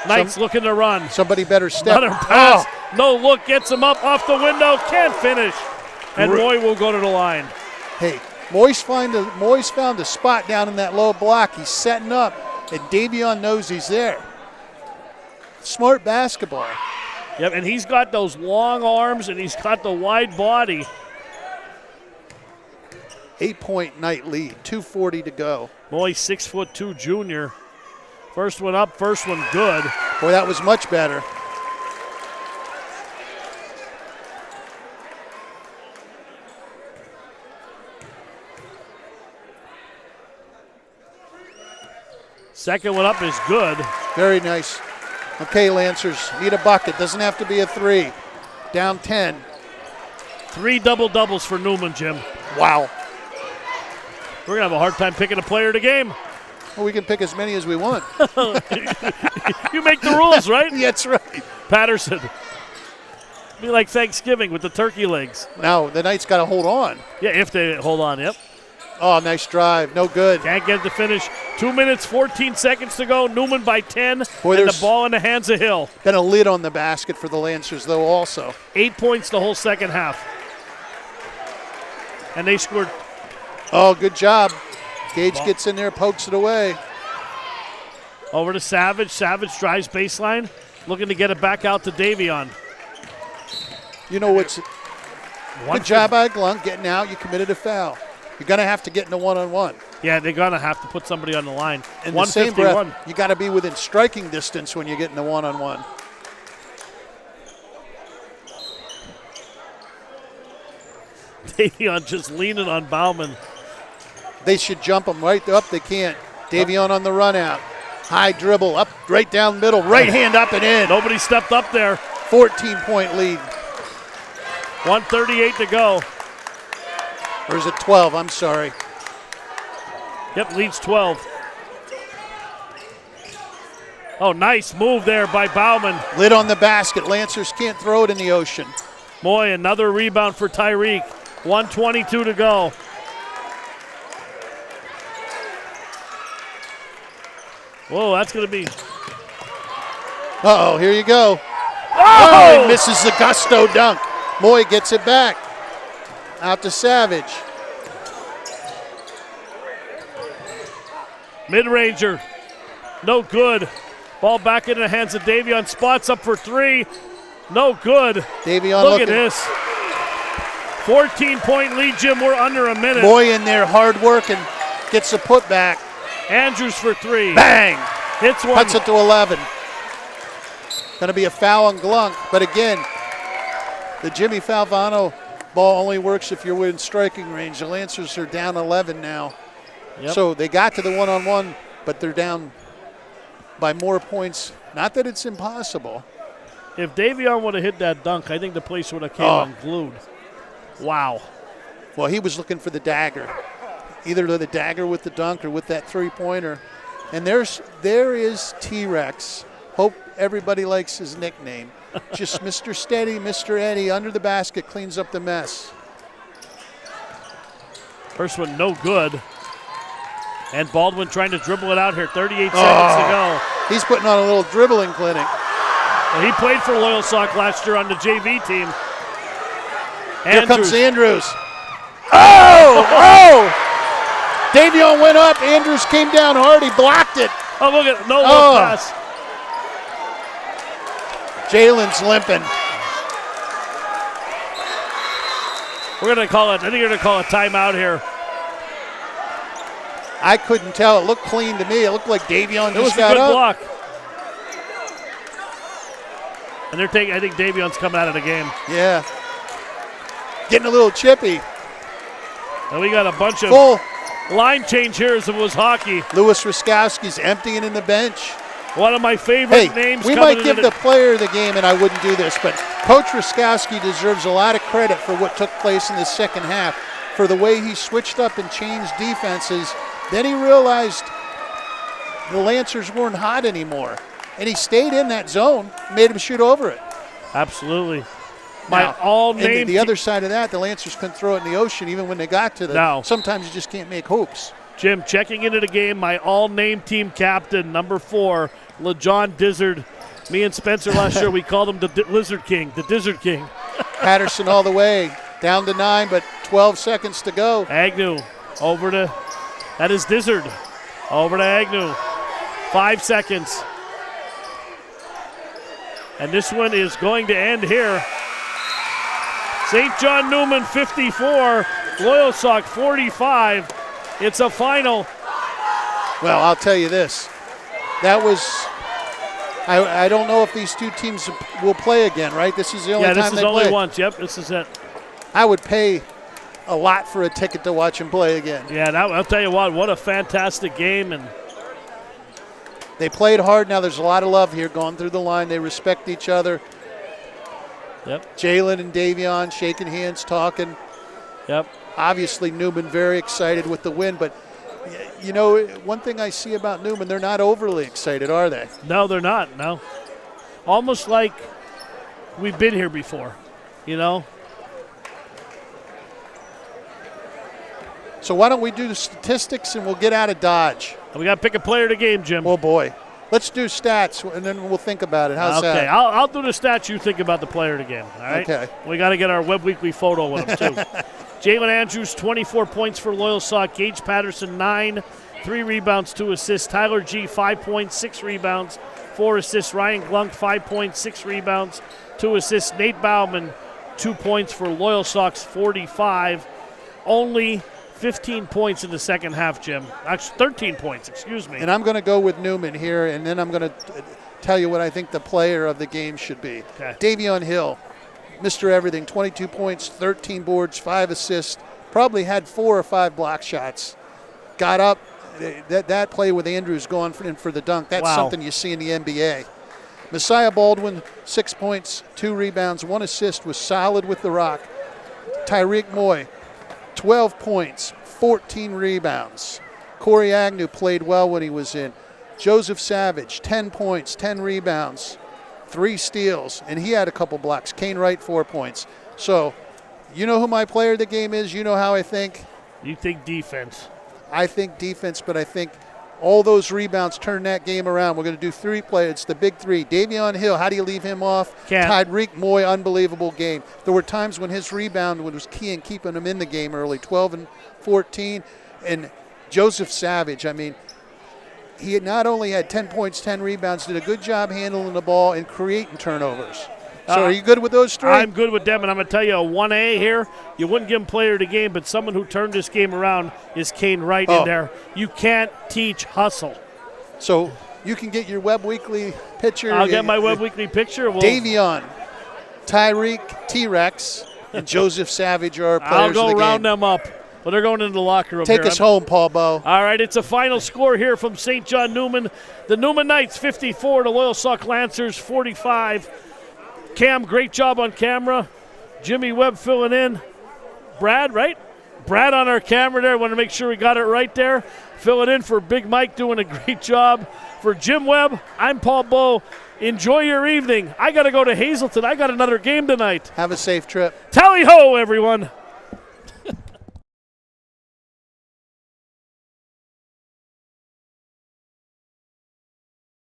Knights looking to run. Somebody better step. Another pass. No look. Gets him up off the window. Can't finish. And Moy will go to the line. Hey, Moy's found a spot down in that low block. He's setting up, and Davion knows he's there. Smart basketball. Yep, and he's got those long arms, and he's got the wide body. 8-point Knight lead, 2:40 to go. Moy, 6'2" junior. First one up, first one good. Boy, that was much better. Second one up is good. Very nice. Okay, Lancers, need a bucket. Doesn't have to be a 3. Down 10. 3 double-doubles for Neumann, Jim. Wow. We're going to have a hard time picking a player of the game. Well, we can pick as many as we want. You make the rules, right? That's right. Patterson. Be like Thanksgiving with the turkey legs. Now, the Knights got to hold on. Yeah, if they hold on, yep. Oh, nice drive. No good. Can't get it to finish. 2 minutes, 14 seconds to go. Neumann by 10. Boy, and the ball in the hands of Hill. Been a lid on the basket for the Lancers, though, also. 8 points the whole second half. And they scored. Oh, good job. Gage gets in there, pokes it away. Over to Savage. Savage drives baseline. Looking to get it back out to Davion. You know what's good job by Glunk getting out. You committed a foul. You're going to have to get in a one-on-one. Yeah, they're going to have to put somebody on the line. In the same breath, you got to be within striking distance when you get in the one-on-one. Davion just leaning on Bauman. They should jump him right up. They can't. Davion on the run out. High dribble up, right down middle. Right hand up and in. Nobody stepped up there. 14-point lead. 1:38 to go. Or is it 12? I'm sorry. Yep, leads 12. Oh, nice move there by Bauman. Lid on the basket. Lancers can't throw it in the ocean. Moy, another rebound for Tyreek. 1:22 to go. Whoa, that's going to be. Uh-oh, here you go. Oh! He misses the gusto dunk. Moy gets it back. Out to Savage. Mid-ranger. No good. Ball back into the hands of Davion. Spots up for 3. No good. Davion Look at this. 14-point lead, Jim. We're under a minute. Moy in there hard working. Gets the putback. Andrews for 3. Bang! Hits one. Cuts it to 11. Going to be a foul on Glunk. But again, the Jimmy Falvano ball only works if you're within striking range. The Lancers are down 11 now. Yep. So they got to the one-on-one, but they're down by more points. Not that it's impossible. If Davion would have hit that dunk, I think the place would have came unglued. Wow. Well, he was looking for the dagger. Either the dagger with the dunk or with that three-pointer. And there is T-Rex. Hope everybody likes his nickname. Just Mr. Steady, Mr. Eddie, under the basket, cleans up the mess. First one no good. And Baldwin trying to dribble it out here. 38 seconds to go. He's putting on a little dribbling clinic. Well, he played for Loyalsock last year on the JV team. Here comes Andrews. Oh! Davion went up. Andrews came down hard. He blocked it. Oh, look at no look pass. Jalen's limping. We're going to call it. I think you're going to call a timeout here. I couldn't tell. It looked clean to me. It looked like Davion It was just a got good up. block. And they're taking. I think Davion's coming out of the game. Yeah. Getting a little chippy. And we got a bunch of Full line change here as it was hockey. Louis Ruskowski's emptying in the bench. One of my favorite names. We might give the player of the game, and I wouldn't do this, but Coach Ruskowski deserves a lot of credit for what took place in the second half, for the way he switched up and changed defenses. Then he realized the Lancers weren't hot anymore, and he stayed in that zone, made him shoot over it. Absolutely. The other side of that, the Lancers couldn't throw it in the ocean even when they got to the. No. Sometimes you just can't make hoops. Jim, checking into the game, my all-name team captain, number 4, LeJohn Dizzard. Me and Spencer last year, we called him the Lizard King, the Dizzard King. Patterson all the way, down to 9, but 12 seconds to go. Agnew over to, that is Dizzard, over to Agnew. 5 seconds. And this one is going to end here. St. John Neumann 54, Loyalsock 45. It's a final. Well, I'll tell you this. That was, I don't know if these two teams will play again, right? This is the only time they play. Yeah, this is only once. Yep, this is it. I would pay a lot for a ticket to watch them play again. Yeah, I'll tell you what a fantastic game. And they played hard. Now there's a lot of love here going through the line. They respect each other. Yep. Jalen and Davion shaking hands, talking. Yep. Obviously, Neumann very excited with the win, but you know, one thing I see about Neumann, they're not overly excited, are they? No, they're not, no. Almost like we've been here before, you know? So why don't we do the statistics and we'll get out of Dodge. We got to pick a player of the game, Jim. Oh, boy. Let's do stats, and then we'll think about it. How's that? Okay, I'll do the stats. You think about the player of the game, all right? Okay. We got to get our WebbWeekly photo with him, too. Jalen Andrews, 24 points for Loyalsock. Gage Patterson, 9, 3 rebounds, 2 assists. Tyler G, 5 points, 6 rebounds, 4 assists. Ryan Glunk, 5 points, 6 rebounds, 2 assists. Nate Bauman, 2 points for Loyalsock's 45. Only 15 points in the second half, Jim. Actually, 13 points, excuse me. And I'm going to go with Neumann here, and then I'm going to tell you what I think the player of the game should be. Okay. Davion Hill, Mr. Everything, 22 points, 13 boards, 5 assists, probably had 4 or 5 block shots. Got up, that play with Andrews going in for the dunk, that's something you see in the NBA. Messiah Baldwin, 6 points, 2 rebounds, 1 assist, was solid with the rock. Tyreek Moy, 12 points, 14 rebounds. Corey Agnew played well when he was in. Joseph Savage, 10 points, 10 rebounds, 3 steals, and he had a couple blocks. Kane Wright, 4 points. So, you know who my player of the game is? You know how I think? You think defense. I think defense, but I think all those rebounds turn that game around. We're going to do 3 players. It's the big 3. Davion Hill, how do you leave him off? Can't. Tyreek Moy, unbelievable game. There were times when his rebound was key in keeping him in the game early, 12 and 14. And Joseph Savage, I mean, he had not only had 10 points, 10 rebounds, did a good job handling the ball and creating turnovers. So are you good with those 3? I'm good with them, and I'm going to tell you a 1A here. You wouldn't give him player of the game, but someone who turned this game around is Kane Wright in there. You can't teach hustle. So you can get your WebbWeekly picture. I'll get my WebbWeekly picture. Davion, Tyreek, T-Rex, and Joseph Savage are our players I'll go of the round game. them up. Well, they're going into the locker room. Take here. us home, Paul Bowe. All right, it's a final score here from St. John Neumann. The Neumann Knights 54 to Loyalsock Lancers 45. Cam, great job on camera. Jimmy Webb filling in. Brad, right? Brad on our camera there. Want to make sure we got it right there. Filling in for Big Mike, doing a great job. For Jim Webb, I'm Paul Bowe. Enjoy your evening. I got to go to Hazelton. I got another game tonight. Have a safe trip. Tally ho, everyone.